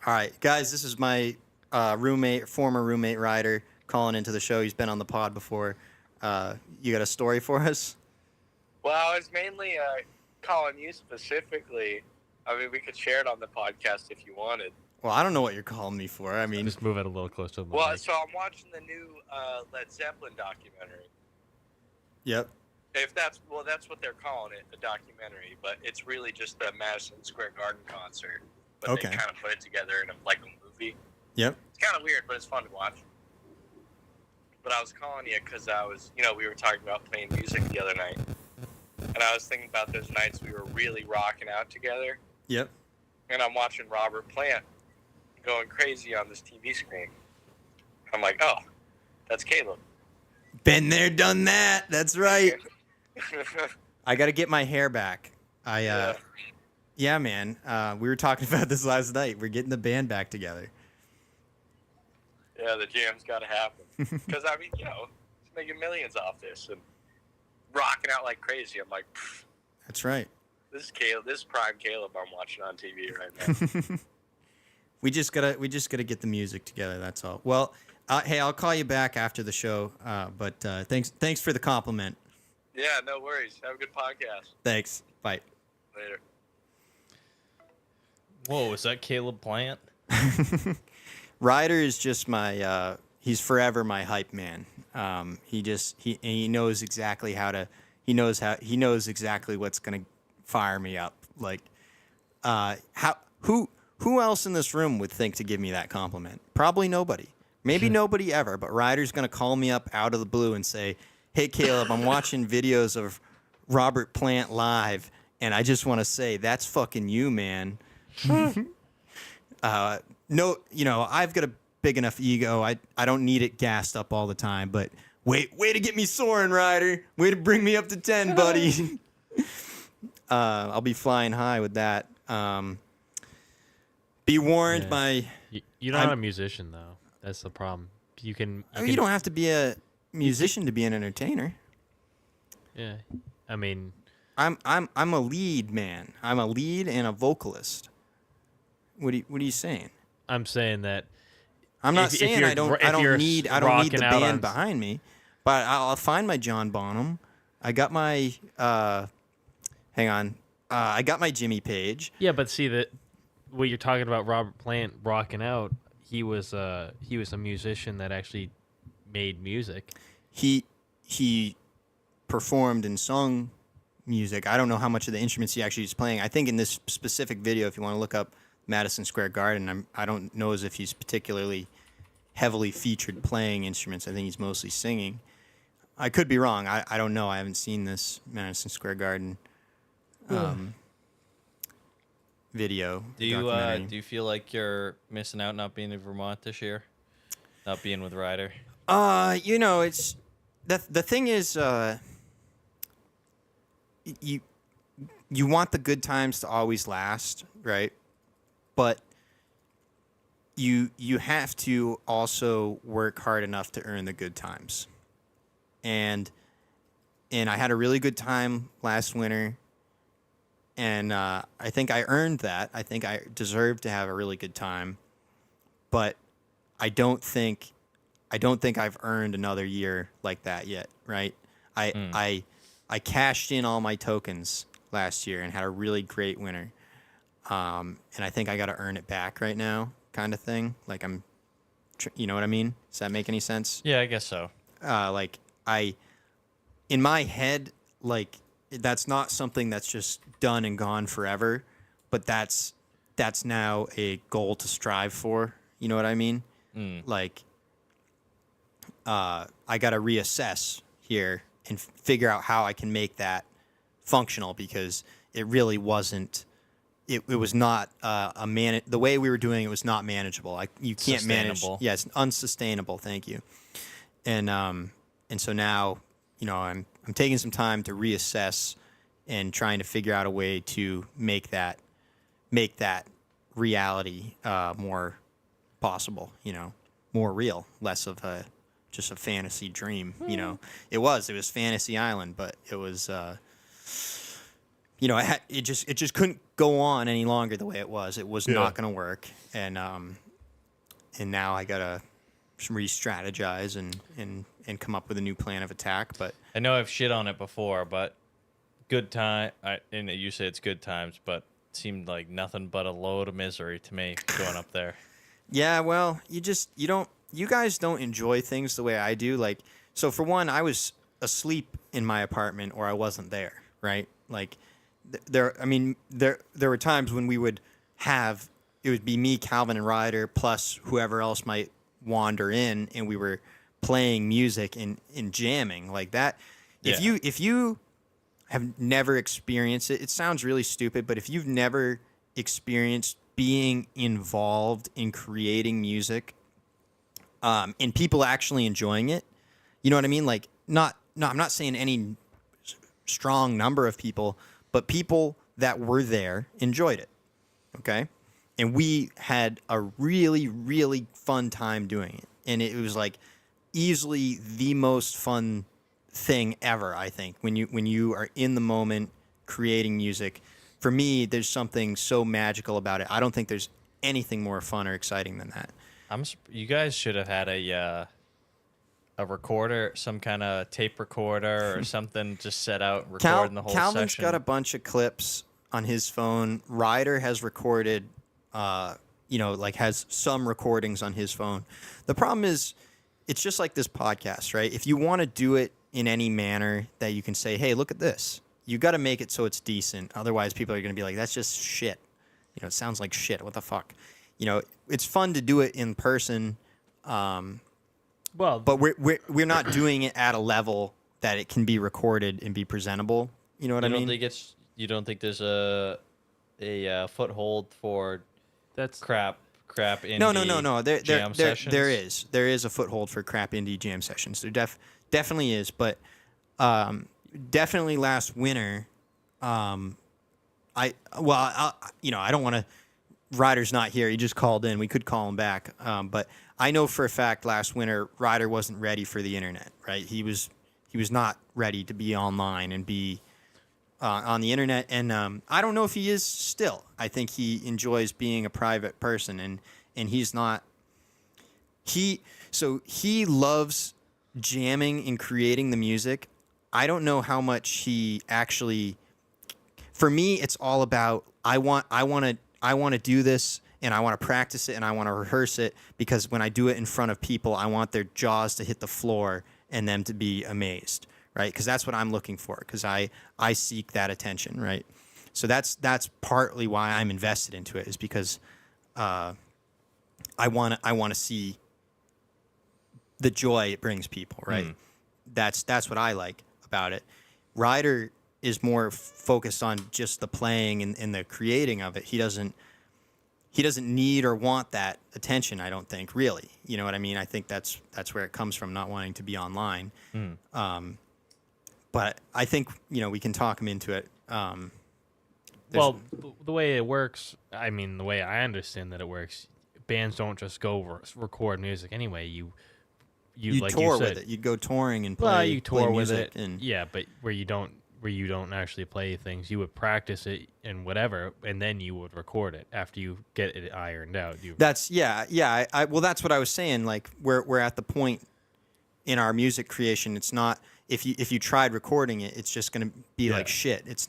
All right, guys, this is my former roommate, Ryder, calling into the show. He's been on the pod before. You got a story for us? Well, I was mainly calling you specifically. I mean, we could share it on the podcast if you wanted. Well, I don't know what you're calling me for. I mean, just move it a little closer to the Well, mic. so I'm watching the new Led Zeppelin documentary. Yep. That's what they're calling it, a documentary, but it's really just the Madison Square Garden concert. But Okay. they kind of put it together in a movie. Yep. It's kind of weird, but it's fun to watch. But I was calling you because we were talking about playing music the other night. And I was thinking about those nights we were really rocking out together. Yep. And I'm watching Robert Plant going crazy on this TV screen. I'm like, oh, that's Caleb. Been there, done that. That's right. I got to get my hair back. Yeah, man. We were talking about this last night. We're getting the band back together. Yeah, the jam's got to happen. Because, I mean, he's making millions off this and rocking out like crazy. I'm like, pfft, That's right. this is Caleb. This is prime Caleb I'm watching on TV right now. We just gotta get the music together. That's all. Well, hey, I'll call you back after the show. But thanks for the compliment. Yeah, no worries. Have a good podcast. Thanks. Bye. Later. Whoa, is that Caleb Plant? Ryder is just my. He's forever my hype man. He knows exactly how to. He knows exactly what's gonna fire me up. Like, who else in this room would think to give me that compliment? Probably nobody. Maybe nobody ever. But Ryder's gonna call me up out of the blue and say, "Hey, Caleb, I'm watching videos of Robert Plant live, and I just want to say that's fucking you, man." No, I've got a big enough ego. I don't need it gassed up all the time. But way to get me soaring, Ryder. Way to bring me up to 10, buddy. I'll be flying high with that. Be warned, Yeah. You're not I'm- a musician though. That's the problem. You can. You don't have to be a musician to be an entertainer. Yeah. I mean, I'm a lead man. I'm a lead and a vocalist. What are you saying? I'm saying that. I'm not if saying you're I don't if you're need the rocking out band on- behind me, but I'll find my John Bonham. I got my hang on. I got my Jimmy Page. Yeah, but see that what you're talking about, Robert Plant rocking out. He was a musician that actually made music. He performed and sung music. I don't know how much of the instruments he actually is playing. I think in this specific video, if you want to look up Madison Square Garden, I don't know as if he's particularly heavily featured playing instruments. I think he's mostly singing. I could be wrong. I don't know. I haven't seen this Madison Square Garden video. Do you documentary. do you feel like you're missing out not being in Vermont this year? Not being with Ryder? It's the thing is, you want the good times to always last, right? But you have to also work hard enough to earn the good times. And I had a really good time last winter, and I think I earned that. I think I deserved to have a really good time, but I don't think I've earned another year like that yet, right? I cashed in all my tokens last year and had a really great winter, and I think I got to earn it back right now, kind of thing. Like you know what I mean? Does that make any sense? Yeah, I guess so. In my head, like that's not something that's just done and gone forever, but that's now a goal to strive for. You know what I mean? Like, I got to reassess here and figure out how I can make that functional, because it really wasn't. It was not the way we were doing it was not manageable. You can't manage. Sustainable. Yeah, it's unsustainable. Thank you. And so now, I'm taking some time to reassess and trying to figure out a way to make that reality more possible. More real, less of just a fantasy dream. It was Fantasy Island, but it was. It just couldn't go on any longer the way it was. It was not going to work, and now I gotta re-strategize and come up with a new plan of attack. But I know I've shit on it before, but good time. And you say it's good times, but it seemed like nothing but a load of misery to me going up there. yeah, well, you guys don't enjoy things the way I do. Like, so for one, I was asleep in my apartment or I wasn't there, right? Like, there were times when it would be me, Calvin, and Ryder, plus whoever else might wander in, and we were playing music and jamming like that. Yeah. If you have never experienced it, it sounds really stupid, but if you've never experienced being involved in creating music, and people actually enjoying it, you know what I mean? Like, I'm not saying any strong number of people, but people that were there enjoyed it. Okay. And we had a really, really fun time doing it. And it was like easily the most fun thing ever, I think, when you are in the moment creating music. For me, there's something so magical about it. I don't think there's anything more fun or exciting than that. You guys should have had a recorder, some kind of tape recorder or something, just set out recording the whole Calvin's session. got a bunch of clips on his phone. Ryder has recorded, has some recordings on his phone. The problem is, it's just like this podcast, right? If you want to do it in any manner that you can say, hey, look at this, you got to make it so it's decent. Otherwise, people are going to be like, that's just shit. It sounds like shit. What the fuck? It's fun to do it in person. But we're not doing it at a level that it can be recorded and be presentable. You know what I mean? You don't think there's a foothold for crap indie No. jam sessions? There is a foothold for crap indie jam sessions. There definitely is, but definitely last winter, I don't want to Ryder's not here. He just called in. We could call him back. But I know for a fact last winter Ryder wasn't ready for the internet. Right? He was not ready to be online and be on the internet. And I don't know if he is still. I think he enjoys being a private person, and he's not. He loves jamming and creating the music. I don't know how much he actually. For me, it's all about I want to do this, and I want to practice it, and I want to rehearse it, because when I do it in front of people, I want their jaws to hit the floor and them to be amazed, right? Because that's what I'm looking for, because I seek that attention, right? So that's partly why I'm invested into it, is because I want to see the joy it brings people, right? That's what I like about it. Ryder is more focused on just the playing and the creating of it. He doesn't need or want that attention, I don't think, really. You know what I mean? I think that's where it comes from, not wanting to be online. But I think, we can talk him into it. Well, the way it works, I mean, the way I understand that it works, bands don't just go record music anyway. You like tour you said, with it. You'd go touring and play. Well, you tour play with music it, and yeah, but where you don't actually play things, you would practice it and whatever, and then you would record it after you get it ironed out. That's well, that's what I was saying. Like we're at the point in our music creation. It's not if you tried recording it, it's just going to be like shit. It's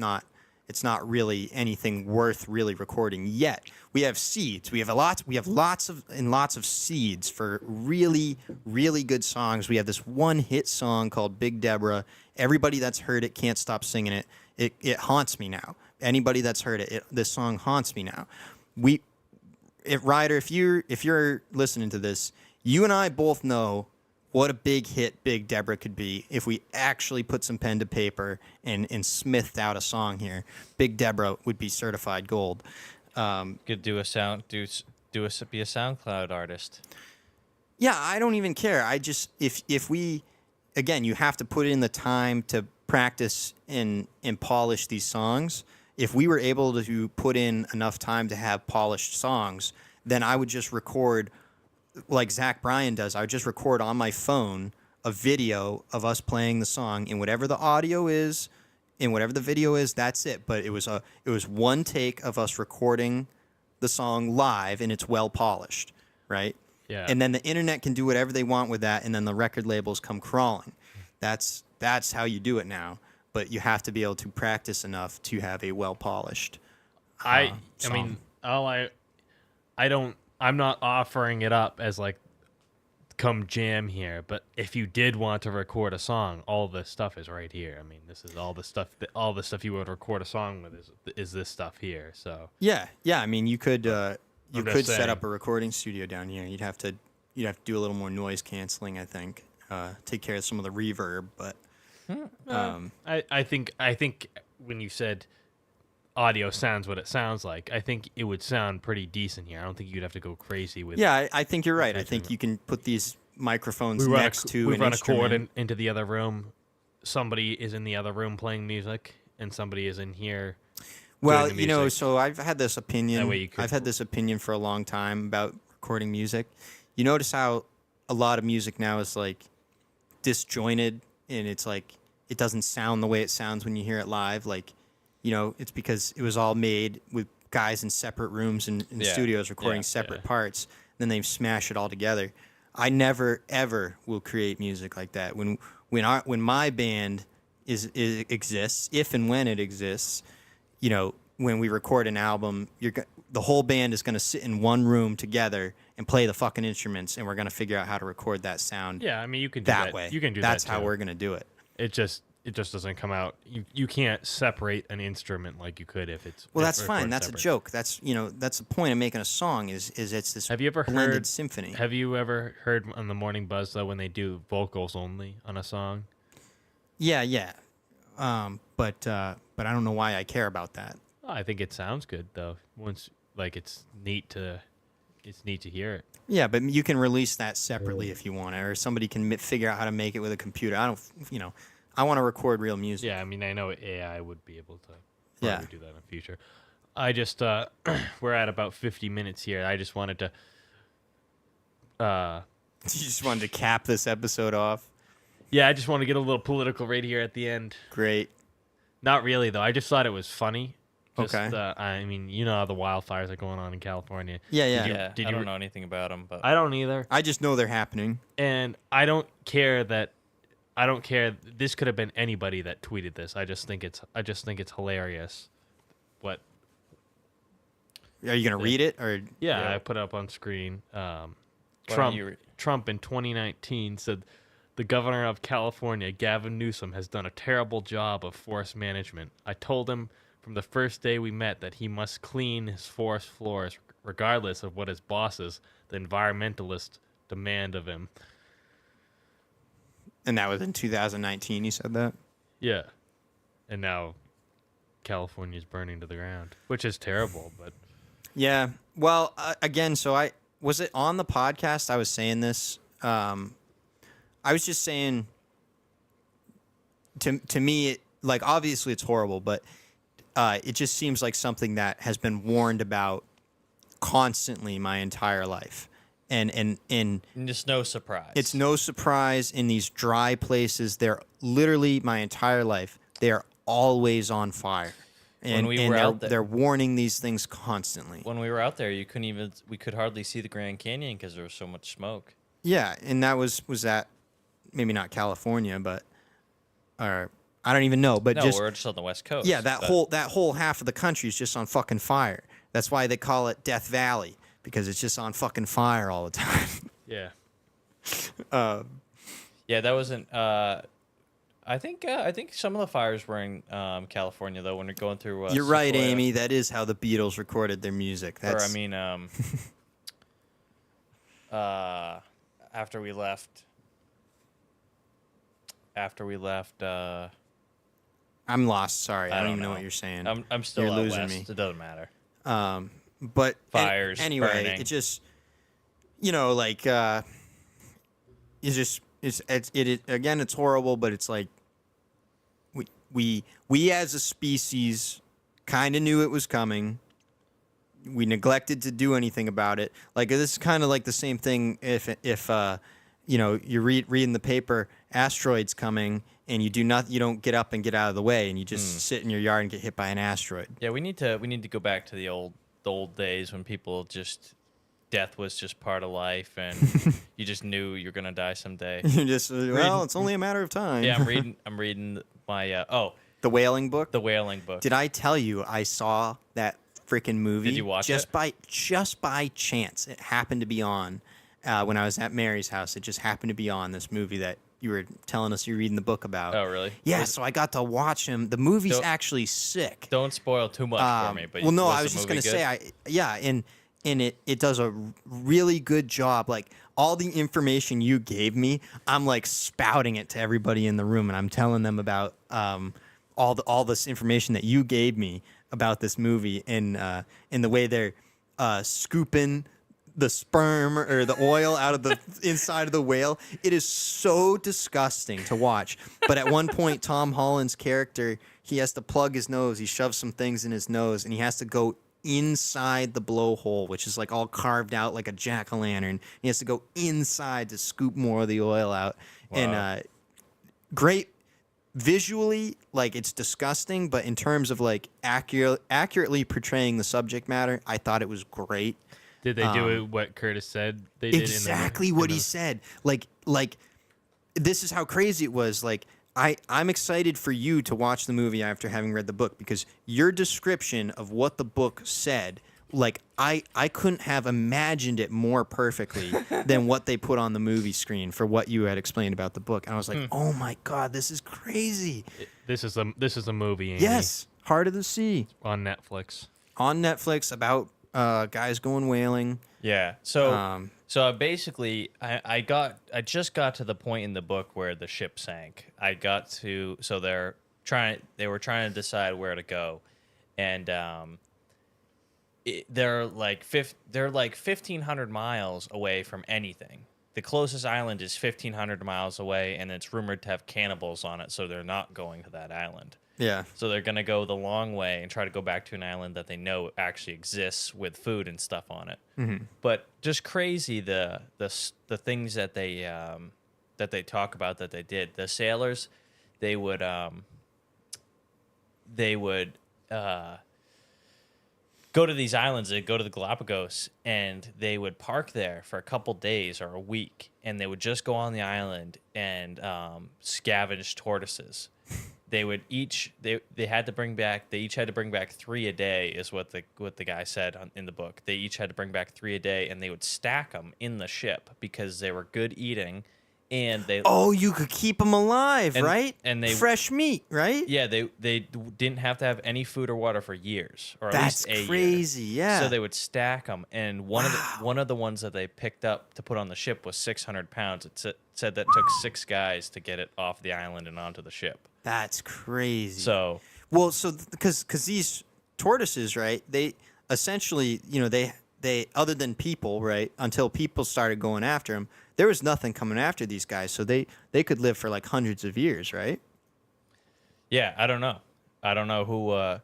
not really anything worth really recording yet. We have seeds. We have lots of seeds for really, really good songs. We have this one hit song called Big Deborah. Everybody that's heard it can't stop singing it. It haunts me now. Anybody that's heard it, this song haunts me now. Ryder, if you're listening to this, you and I both know what a big hit Big Deborah could be if we actually put some pen to paper and smithed out a song here. Big Deborah would be certified gold. Could do a sound, be a SoundCloud artist. Yeah, I don't even care. I just if we, again, you have to put in the time to practice and polish these songs. If we were able to put in enough time to have polished songs, then I would just record. Like Zach Bryan does, I would just record on my phone a video of us playing the song, and whatever the audio is, and whatever the video is, that's it. But it was one take of us recording the song live, and it's well polished, right? Yeah. And then the internet can do whatever they want with that, and then the record labels come crawling. That's how you do it now. But you have to be able to practice enough to have a well polished. I mean, I'm not offering it up as like, come jam here. But if you did want to record a song, all this stuff is right here. I mean, this is all the stuff you would record a song with is this stuff here. So yeah. I mean, you could set saying. up a recording studio down here. You'd have to do a little more noise canceling, I think. Take care of some of the reverb, but I think when you said audio sounds what it sounds like, I think it would sound pretty decent here. I don't think you'd have to go crazy with. Yeah, I think you're right. I think you can put these microphones next to we an run instrument. a cord into the other room. Somebody is in the other room playing music, and somebody is in here. Well, doing the music. so I've had this opinion. That way you could- I've had this opinion for a long time about recording music. You notice how a lot of music now is like disjointed, and it's like it doesn't sound the way it sounds when you hear it live. Like, it's because it was all made with guys in separate rooms and studios recording separate parts. Then they smash it all together. I never ever will create music like that. When my band exists, if and when it exists, when we record an album, the whole band is going to sit in one room together and play the fucking instruments, and we're going to figure out how to record that sound. Yeah, I mean, you can do that way. You can do That's that. how too. we're going to do it. It just doesn't come out. You can't separate an instrument like you could if it's. Well, that's fine. That's separate. a joke. That's that's the point of making a song. Is it's this Have you ever blended heard symphony. Have you ever heard on the Morning Buzz though when they do vocals only on a song? Yeah. But I don't know why I care about that. Oh, I think it sounds good though. Once it's neat to hear it. Yeah, but you can release that separately if you want, or somebody can figure out how to make it with a computer. I want to record real music. Yeah, I mean, I know AI would be able to probably do that in the future. I just we're at about 50 minutes here. I just wanted to You just wanted to cap this episode off. yeah, I just want to get a little political right here at the end. Great. Not really though. I just thought it was funny. Just, Okay. I mean, you know how the wildfires are going on in California. Yeah, yeah. Yeah, I don't know anything about them, but I don't either. I just know they're happening. And I don't care. This could have been anybody that tweeted this. I just think it's hilarious. What? Are you gonna read it or? Yeah, I put it up on screen. don't Trump you Trump in 2019 said the governor of California, Gavin Newsom, has done a terrible job of forest management. I told him from the first day we met that he must clean his forest floors regardless of what his bosses, the environmentalists, demand of him. And that was in 2019. You said that. Yeah. And now California's burning to the ground, which is terrible, but Yeah. Well, again, so I was it on the podcast. I was saying this. I was just saying. To me, it, like obviously it's horrible, but it just seems like something that has been warned about constantly my entire life, and just no surprise. it's no surprise in these dry places. They're literally my entire life. They are always on fire. And, When we were out there- they're warning these things constantly. When we were out there, we could hardly see the Grand Canyon because there was so much smoke. Yeah, and that was that maybe not California, but or I don't even know, but No, just we're just on the West Coast. yeah, that but- whole half of the country is just on fucking fire. That's why they call it Death Valley, because it's just on fucking fire all the time. yeah. Yeah, that wasn't. I think some of the fires were in California though. When you're going through. You're right, Sequoia. Amy. That is how the Beatles recorded their music. That's Or I mean, after we left. I'm lost. Sorry, I don't even know know. what you're saying. I'm still You're out losing west. me. It doesn't matter. But Fires, anyway, burning. it just like again, it's horrible, but it's like we as a species kind of knew it was coming. We neglected to do anything about it. Like this is kind of like the same thing if you're reading the paper, asteroids coming, and you don't get up and get out of the way, and you just sit in your yard and get hit by an asteroid. Yeah, we need to go back to the old days when people just death was just part of life, and you just knew you're gonna die someday. You just it's only a matter of time. Yeah, I'm reading my The Wailing book. the Wailing book. Did I tell you I saw that freaking movie? Did you watch just it? Just by chance? It happened to be on when I was at Mary's house. It just happened to be on this movie that you were telling us you're reading the book about. Oh, really? Yeah. So I got to watch him. The movie's Don't- actually sick. Don't spoil too much for me. But Well, no, was I the was just movie gonna good? say and it does a really good job. Like all the information you gave me, I'm like spouting it to everybody in the room, and I'm telling them about all this information that you gave me about this movie, and in the way they're scooping the sperm or the oil out of the inside of the whale. It is so disgusting to watch. But at one point, Tom Holland's character, he has to plug his nose. He shoves some things in his nose, and he has to go inside the blowhole, which is like all carved out like a jack-o'-lantern. He has to go inside to scoop more of the oil out. Wow. And great visually, like it's disgusting, but in terms of like accurately portraying the subject matter, I thought it was great. Did they do it what Curtis said they did? Exactly what he said. Like this is how crazy it was. Like I'm excited for you to watch the movie after having read the book, because your description of what the book said, like I couldn't have imagined it more perfectly than what they put on the movie screen for what you had explained about the book. And I was like, oh my God, this is crazy. This is a movie. Amy, Yes, Heart of the Sea on Netflix. on Netflix about guys going whailing. Yeah. So basically, I just got to the point in the book where the ship sank. They were trying to decide where to go, and they're like 1,500 miles away from anything. the closest island is 1,500 miles away, and it's rumored to have cannibals on it, so they're not going to that island. Yeah. So they're gonna go the long way and try to go back to an island that they know actually exists with food and stuff on it. Mm-hmm. But just crazy the things that they talk about that they did. The sailors, they would go to these islands. They'd go to the Galapagos, and they would park there for a couple days or a week, and they would just go on the island and scavenge tortoises. They would each they had to bring back 3 a day is what the guy said in the book. They each had to bring back 3 a day, and they would stack them in the ship because they were good eating, and they you could keep them alive, right? And they fresh meat, right? Yeah, they didn't have to have any food or water for years, or at That's least a crazy. year. Yeah. So they would stack them, and one of the ones that they picked up to put on the ship was 600 pounds. It said that took 6 guys to get it off the island and onto the ship. That's crazy. So because these tortoises, right? They essentially, they other than people, right? Until people started going after them, there was nothing coming after these guys. So they could live for like hundreds of years, right? Yeah, I don't know who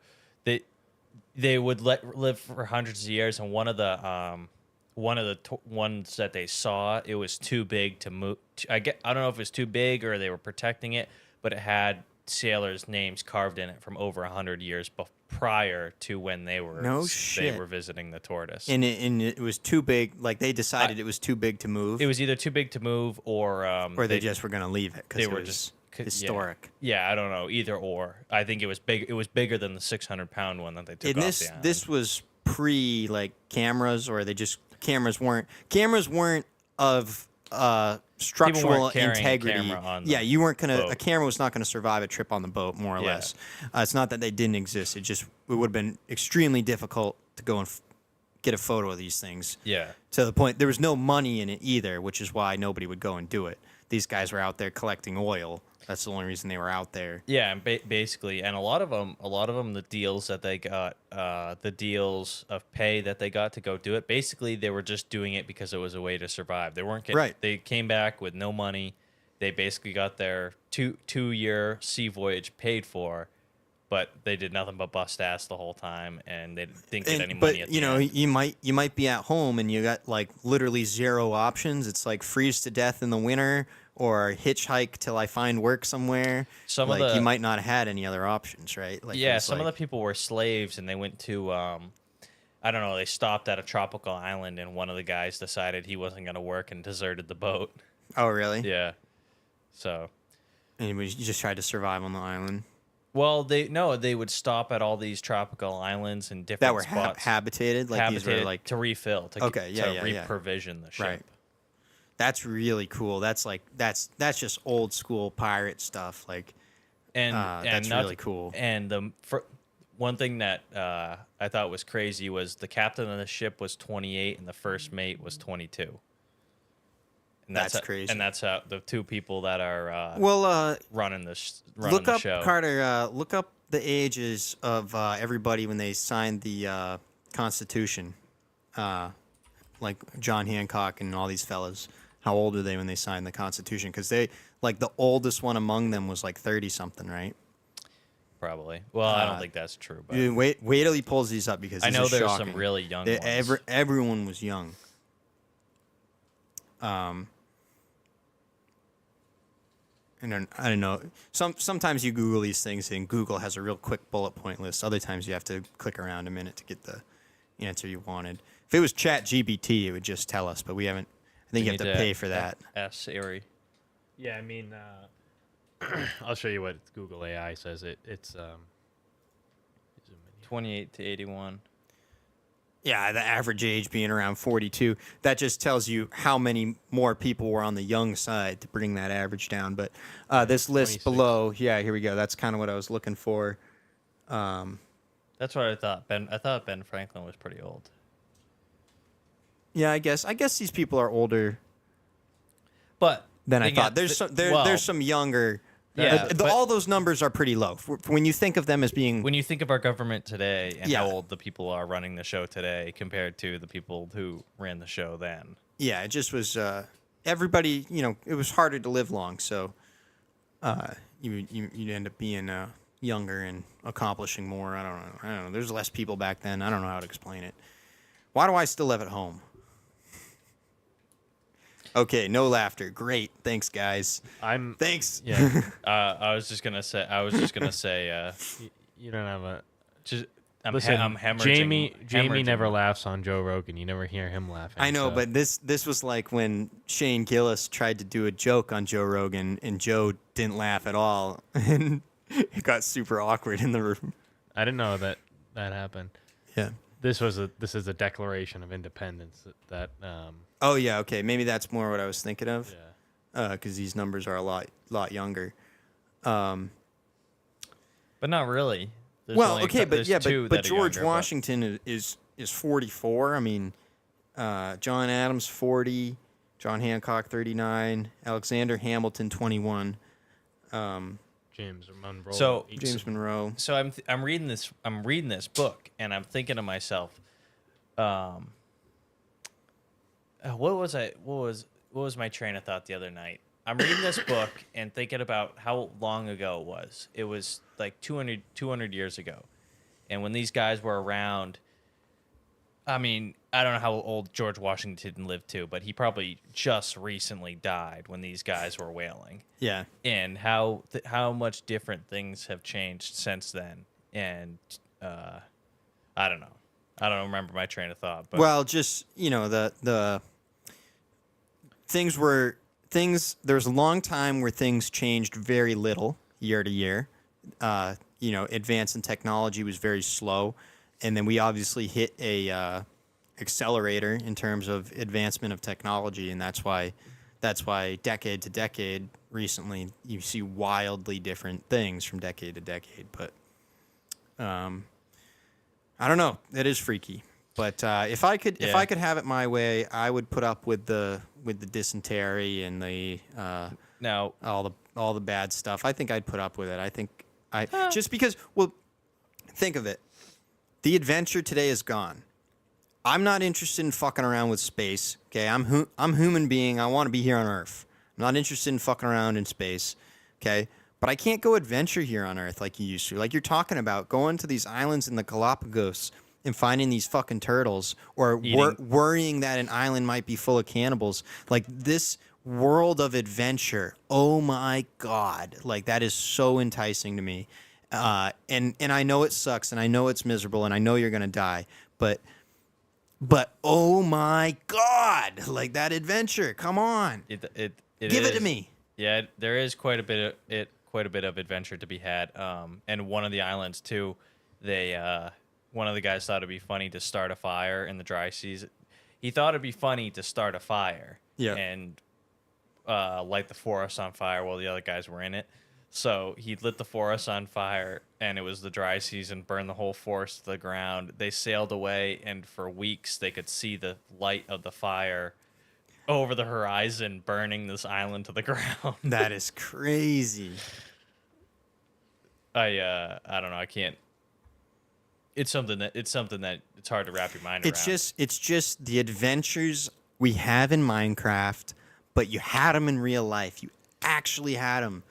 they would live for hundreds of years, and one of the ones that they saw, it was too big to move. I don't know if it was too big or they were protecting it, but it had sailors' names carved in it from over 100 years prior to when they were visiting the tortoise. And it was too big. Like they decided it was too big to move. It was either too big to move, or they just were going to leave it because they it were was just historic. Yeah, I don't know, either or. I think it was big. It was bigger than the 600-pound one that they took off the island. This was pre like cameras, or cameras weren't of structural integrity. You weren't a camera was not gonna survive a trip on the boat, more or less. It's not that they didn't exist. It would have been extremely difficult to go and get a photo of these things. Yeah. To the point there was no money in it either, which is why nobody would go and do it. These guys were out there collecting oil. That's the only reason they were out there. Yeah, and basically, and a lot of them, the deals that they got, the deals of pay that they got to go do it. Basically, they were just doing it because it was a way to survive. They weren't getting. Right. They came back with no money. They basically got their two-year sea voyage paid for, but they did nothing but bust ass the whole time, and they didn't get any money. At the end. you might be at home and you got like literally 0 options. It's like freeze to death in the winter, or hitchhike till I find work somewhere. You might not have had any other options, right? Like some of the people were slaves, and they went to, I don't know, they stopped at a tropical island, and one of the guys decided he wasn't going to work and deserted the boat. Oh, really? Yeah. So. And you just tried to survive on the island. Well, they would stop at all these tropical islands and different that were spots. Habitated, like these were like to refill, to reprovision the ship. Right. That's really cool. That's just old school pirate stuff. Like, that's really cool. And one thing that I thought was crazy was the captain of the ship was 28 and the first mate was 22. And that's crazy. And that's how the 2 people that are running the show. Look up, Carter. Look up the ages of everybody when they signed the Constitution. Like John Hancock and all these fellas. How old are they when they signed the Constitution? Because the oldest one among them was like 30-something, right? Probably. Well, I don't think that's true. But wait till he pulls these up, because I know there's shocking. some really young ones. Everyone was young. And then, I don't know. Sometimes you Google these things, and Google has a real quick bullet point list. Other times you have to click around a minute to get the answer you wanted. If it was ChatGPT, it would just tell us, but we haven't. I think you have to pay for that. Ask Siri. Yeah, I mean, I'll show you what Google AI says. It's 28 to 81. Yeah, the average age being around 42. That just tells you how many more people were on the young side to bring that average down. But this list 26. below, yeah, here we go. That's kind of what I was looking for. That's what I thought. I thought Ben Franklin was pretty old. Yeah, I guess these people are older. But than I thought. There's some younger. Yeah, all those numbers are pretty low. When you think of them as being... When you think of our government today and how old the people are running the show today compared to the people who ran the show then. Yeah, it just was... everybody, it was harder to live long, so you end up being younger and accomplishing more. I don't know. There's less people back then. I don't know how to explain it. Why do I still live at home? Okay, no laughter. Great. Thanks, guys. Thanks. Yeah. I was just gonna say. You don't have a. Just. I'm Jamie hemorrhaging. never laughs on Joe Rogan. You never hear him laughing. I know, so. but this was like when Shane Gillis tried to do a joke on Joe Rogan, and Joe didn't laugh at all, and it got super awkward in the room. I didn't know that happened. Yeah. This is a Declaration of Independence that. Oh yeah, okay. Maybe that's more what I was thinking of. Yeah. Because these numbers are a lot younger. But not really. There's Well, only okay, but that are George younger, Washington is 44. I mean, John Adams 40, John Hancock 39, Alexander Hamilton 21. James Monroe. James Monroe. So I'm reading this book, and I'm thinking to myself, what was my train of thought the other night? I'm reading this book and thinking about how long ago it was. It was like 200 years ago. And when these guys were around, I mean, I don't know how old George Washington lived to, but he probably just recently died when these guys were whaling. Yeah. And how much different things have changed since then. And I don't know. I don't remember my train of thought. But Well, just, the there was a long time where things changed very little year to year. Advance in technology was very slow, and then we obviously hit a accelerator in terms of advancement of technology, and that's why decade to decade recently you see wildly different things from decade to decade. But I don't know. It is freaky. But if I could have it my way, I would put up with the dysentery and the all the bad stuff. I think I'd put up with it. I think just because, well, think of it. The adventure today is gone. I'm not interested in fucking around with space. Okay, I'm human being. I want to be here on Earth. I'm not interested in fucking around in space. Okay, but I can't go adventure here on Earth like you used to. Like you're talking about going to these islands in the Galapagos and finding these fucking turtles, or worrying that an island might be full of cannibals. Like this world of adventure, oh my god, like that is so enticing to me. And I know it sucks, and I know it's miserable, and I know you're gonna die, but oh my god, like that adventure, come on, Give it to me. Yeah, there is quite a bit of adventure to be had. And one of the islands too, one of the guys thought it'd be funny to start a fire in the dry season. He thought it'd be funny to start a fire and light the forest on fire while the other guys were in it. So he lit the forest on fire, and it was the dry season, burned the whole forest to the ground. They sailed away, and for weeks they could see the light of the fire over the horizon burning this island to the ground. That is crazy. I don't know. I can't. It's something that it's hard to wrap your mind around. It's just the adventures we have in Minecraft, but you had them in real life. You actually had them.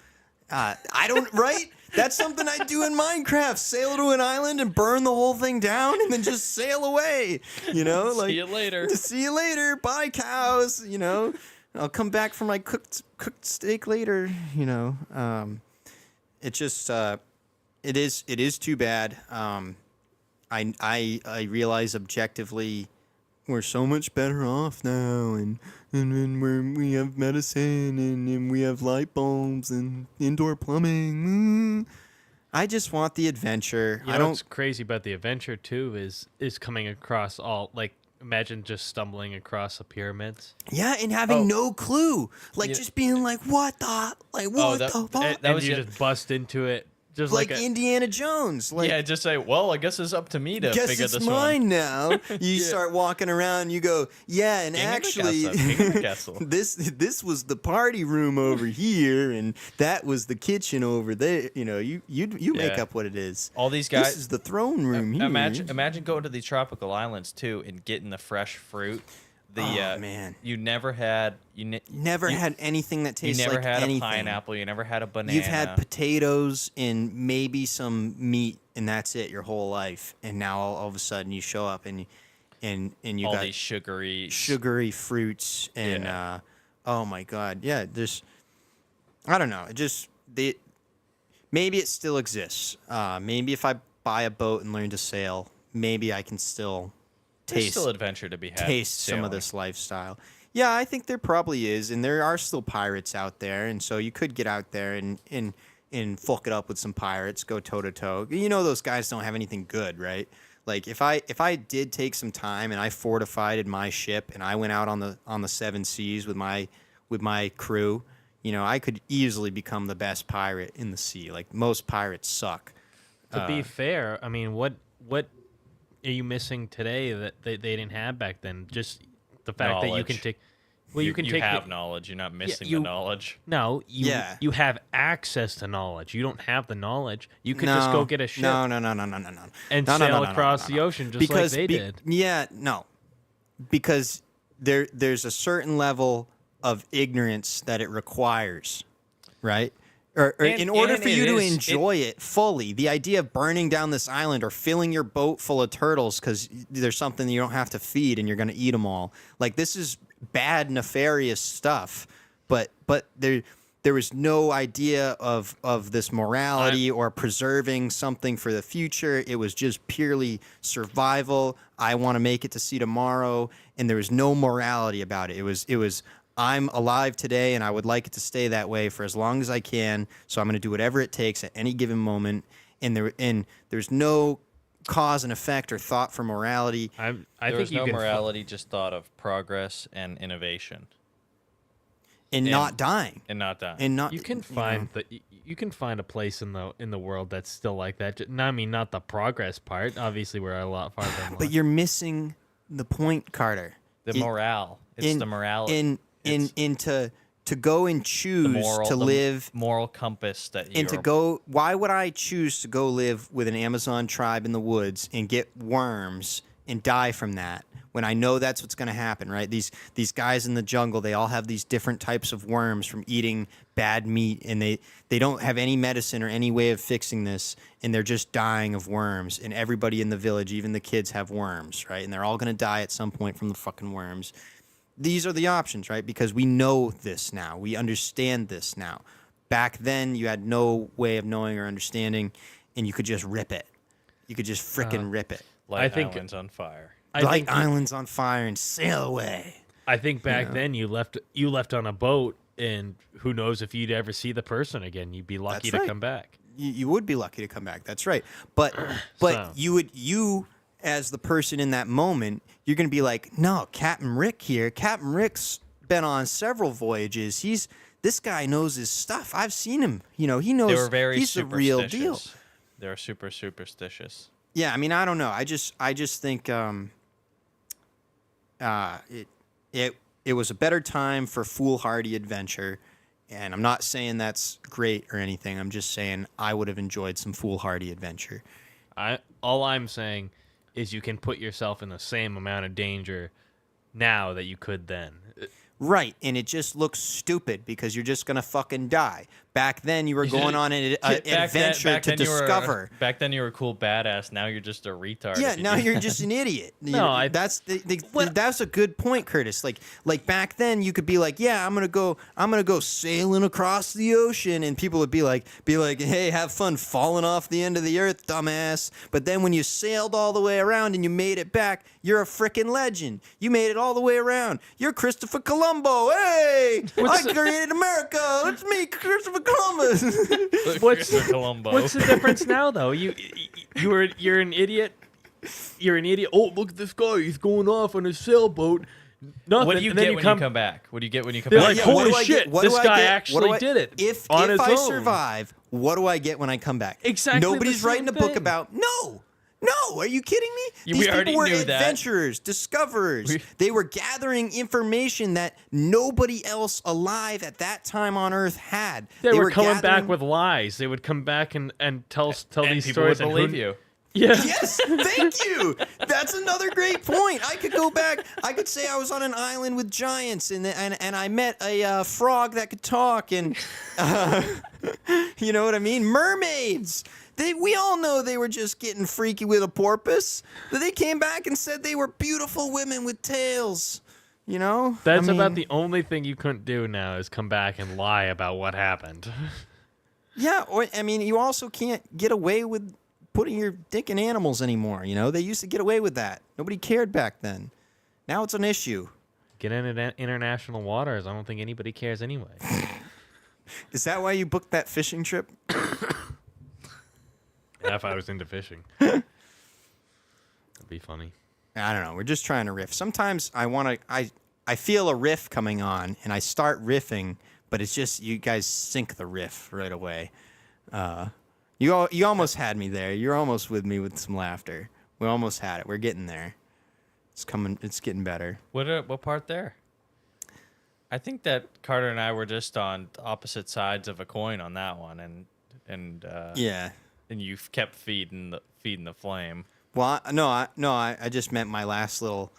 I don't, right? That's something I do in Minecraft. Sail to an island and burn the whole thing down and then just sail away. Like see you later. See you later. Bye, cows. I'll come back for my cooked steak later. It just it is too bad. I realize objectively we're so much better off now, and we have medicine and we have light bulbs and indoor plumbing. I just want the adventure. What's crazy about the adventure too is coming across imagine just stumbling across the pyramids. Yeah, and having no clue, just being like, what the fuck? And you just bust into it. Just like Indiana Jones. Just say, well, I guess it's up to me to figure this one. Guess it's mine now. You start walking around, you go, yeah, and actually, this was the party room over here, and that was the kitchen over there. You make up what it is. All these guys. This is the throne room here. Imagine going to these tropical islands too and getting the fresh fruit. man, you never had never had anything that you tastes never like had anything. a pineapple. You never had a banana. You've had potatoes and maybe some meat, and that's it your whole life. And now all of a sudden you show up and you all got these sugary fruits and oh my god, yeah. There's I don't know. Maybe it still exists. Maybe if I buy a boat and learn to sail, maybe I can still There's taste still adventure to be had. taste some of sailing. this lifestyle. Yeah, I think there probably is, and there are still pirates out there, and so you could get out there and fuck it up with some pirates, go toe to toe. You know those guys don't have anything good, right? Like if I did take some time and I fortified my ship and I went out on the seven seas with my crew, you know, I could easily become the best pirate in the sea. Like most pirates suck. To be fair, I mean, what are you missing today that they didn't have back then? Just the fact that you can Knowledge. take. Well, you can take. have knowledge. You're not missing the knowledge. No, you have access to knowledge. You don't have the knowledge. You could just go get a ship. No. And sail across the ocean just like they did. Yeah, no. Because there's a certain level of ignorance that it requires, right? Or in order for you to enjoy it fully, the idea of burning down this island or filling your boat full of turtles because there's something you don't have to feed and you're going to eat them all. Like, this is bad, nefarious stuff. But there was no idea of this morality or preserving something for the future. It was just purely survival. I want to make it to see tomorrow. And there was no morality about it. It was I'm alive today, and I would like it to stay that way for as long as I can. So I'm going to do whatever it takes at any given moment. And there's no cause and effect or thought for morality. I There think was you no can morality, just thought of progress and innovation. And not dying. And not dying. And not You can find you can find a place in the world that's still like that. I mean, not the progress part. Obviously, we're a lot farther along. But you're missing the point, Carter. The morale. It's the morality. To go and choose to live moral compass that you and to go. Why would I choose to go live with an Amazon tribe in the woods and get worms and die from that when I know that's what's going to happen? Right? These guys in the jungle, they all have these different types of worms from eating bad meat, and they don't have any medicine or any way of fixing this, and they're just dying of worms. And everybody in the village, even the kids, have worms, right? And they're all going to die at some point from the fucking worms. These are the options, right? Because we know this now. We understand this now. Back then, you had no way of knowing or understanding, and you could just rip it. You could just frickin' rip it. Light islands on fire. Light islands on fire and sail away. I think back then you left on a boat, and who knows if you'd ever see the person again. You'd be lucky to come back. You would be lucky to come back. That's right. But you as the person in that moment, you're going to be like, no, Captain Rick here. Captain Rick's been on several voyages. This guy knows his stuff. I've seen him. You know, he knows. They were very he's the real deal. They were super superstitious. Yeah, I mean, I don't know. I just think it was a better time for foolhardy adventure, and I'm not saying that's great or anything. I'm just saying I would have enjoyed some foolhardy adventure. All I'm saying is you can put yourself in the same amount of danger now that you could then. Right, and it just looks stupid because you're just gonna fucking die. Back then, you were going on an adventure to discover. Back then, you were a cool badass. Now you're just a retard. Yeah, now you're just an idiot. That's a good point, Curtis. Like back then, you could be like, yeah, I'm gonna go sailing across the ocean, and people would be like, hey, have fun falling off the end of the earth, dumbass. But then when you sailed all the way around and you made it back, you're a freaking legend. You made it all the way around. You're Christopher Columbo. Hey, I created America. It's me, Christopher Columbus. What's the difference now, though? You're an idiot. You're an idiot. Oh, look at this guy. He's going off on a sailboat. Nothing. What do you get when you come back? What do you get when you come They're back? like, holy shit, this guy actually did it. If on his I own. survive, what do I get when I come back? Exactly. Nobody's the writing same a book thing. about. No, are you kidding me? These people were adventurers, discoverers. They were gathering information that nobody else alive at that time on Earth had. They were coming back with lies. They would come back and tell these people stories. would believe you. Yeah. Yes, thank you. That's another great point. I could go back. I could say I was on an island with giants, and I met a frog that could talk, and you know what I mean? Mermaids. We all know they were just getting freaky with a porpoise. But they came back and said they were beautiful women with tails. You know? That's about the only thing you couldn't do now is come back and lie about what happened. Yeah, or I mean, you also can't get away with putting your dick in animals anymore. You know, they used to get away with that. Nobody cared back then. Now it's an issue. Get into international waters. I don't think anybody cares anyway. Is that why you booked that fishing trip? Yeah, if I was into fishing. That'd be funny. I don't know. We're just trying to riff. Sometimes I feel a riff coming on, and I start riffing, but it's just you guys sink the riff right away. You almost had me there. You're almost with me with some laughter. We almost had it. We're getting there. It's coming. It's getting better. What part there? I think that Carter and I were just on opposite sides of a coin on that one, and Yeah. and you kept feeding the flame. Well, I just meant my last little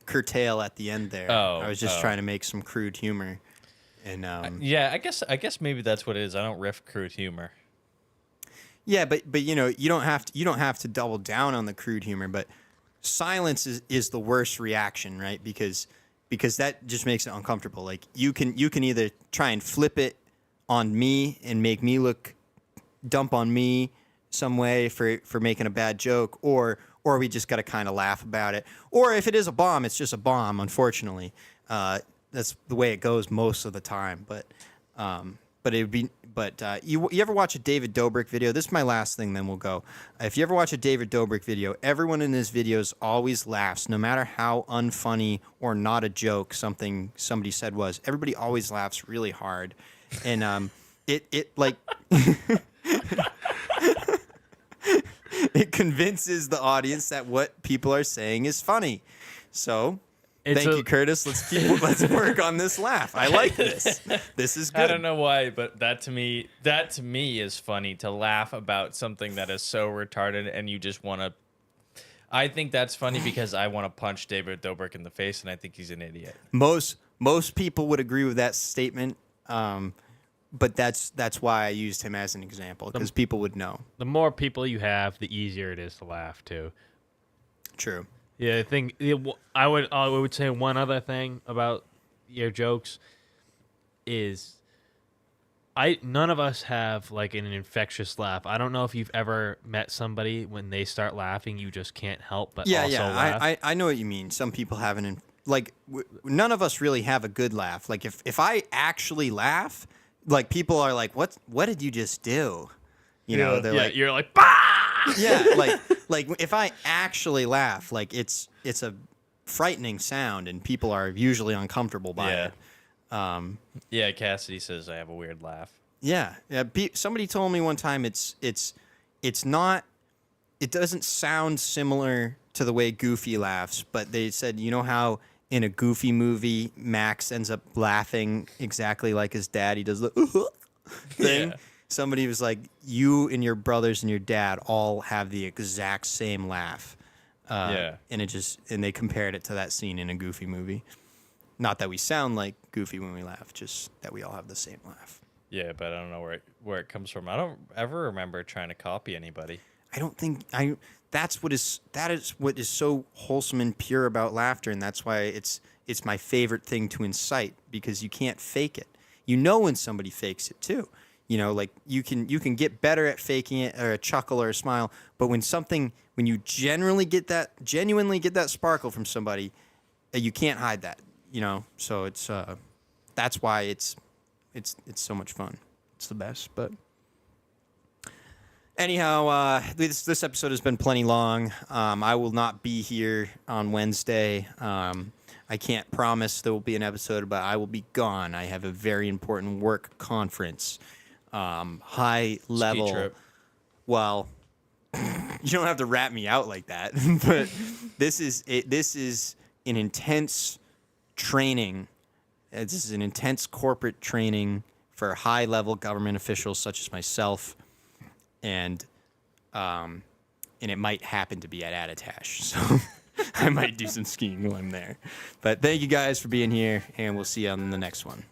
curtail at the end there. Oh, I was just trying to make some crude humor, and Yeah, I guess maybe that's what it is. I don't riff crude humor. yeah, but you know, you don't have to double down on the crude humor, but silence is the worst reaction, right? Because that just makes it uncomfortable. Like you can either try and flip it on me and make me dump on me some way for making a bad joke, or we just got to kind of laugh about it. Or if it is a bomb, it's just a bomb, unfortunately. That's the way it goes most of the time. But you ever watch a David Dobrik video? This is my last thing, then we'll go. If you ever watch a David Dobrik video, everyone in his videos always laughs, no matter how unfunny or not a joke somebody said was. Everybody always laughs really hard, and it like it convinces the audience that what people are saying is funny. So. Thank you, Curtis. Let's work on this laugh. I like this. This is good. I don't know why, but that to me is funny, to laugh about something that is so retarded and you just want to. I think that's funny because I want to punch David Dobrik in the face, and I think he's an idiot. Most people would agree with that statement, but that's why I used him as an example, because people would know. The more people you have, the easier it is to laugh too. True. Yeah, I think I would say one other thing about your jokes is none of us have like an infectious laugh. I don't know if you've ever met somebody when they start laughing, you just can't help but also laugh. I know what you mean. Some people have none of us really have a good laugh. Like if I actually laugh, like people are like, what did you just do? You know, they're like, you're like, bah! Yeah, like if I actually laugh, like it's a frightening sound, and people are usually uncomfortable by it. Yeah, Cassidy says I have a weird laugh. Yeah. Somebody told me one time it's not. It doesn't sound similar to the way Goofy laughs, but they said, you know how in a Goofy movie Max ends up laughing exactly like his dad. He does the thing. Yeah. Somebody was like, you and your brothers and your dad all have the exact same laugh. And they compared it to that scene in a Goofy movie. Not that we sound like Goofy when we laugh, just that we all have the same laugh. Yeah, but I don't know where it comes from. I don't ever remember trying to copy anybody. I don't think that is what is so wholesome and pure about laughter, and that's why it's my favorite thing to incite, because you can't fake it. You know when somebody fakes it too. You know, like you can get better at faking it, or a chuckle or a smile, but when you genuinely get that sparkle from somebody, you can't hide that. You know, so it's that's why it's so much fun. It's the best. But anyhow, this episode has been plenty long. I will not be here on Wednesday. I can't promise there will be an episode, but I will be gone. I have a very important work conference. High level. Ski trip. Well, you don't have to rat me out like that, but this is an intense training. This is an intense corporate training for high level government officials such as myself, and and it might happen to be at Attitash. So I might do some skiing while I'm there. But thank you guys for being here, and we'll see you on the next one.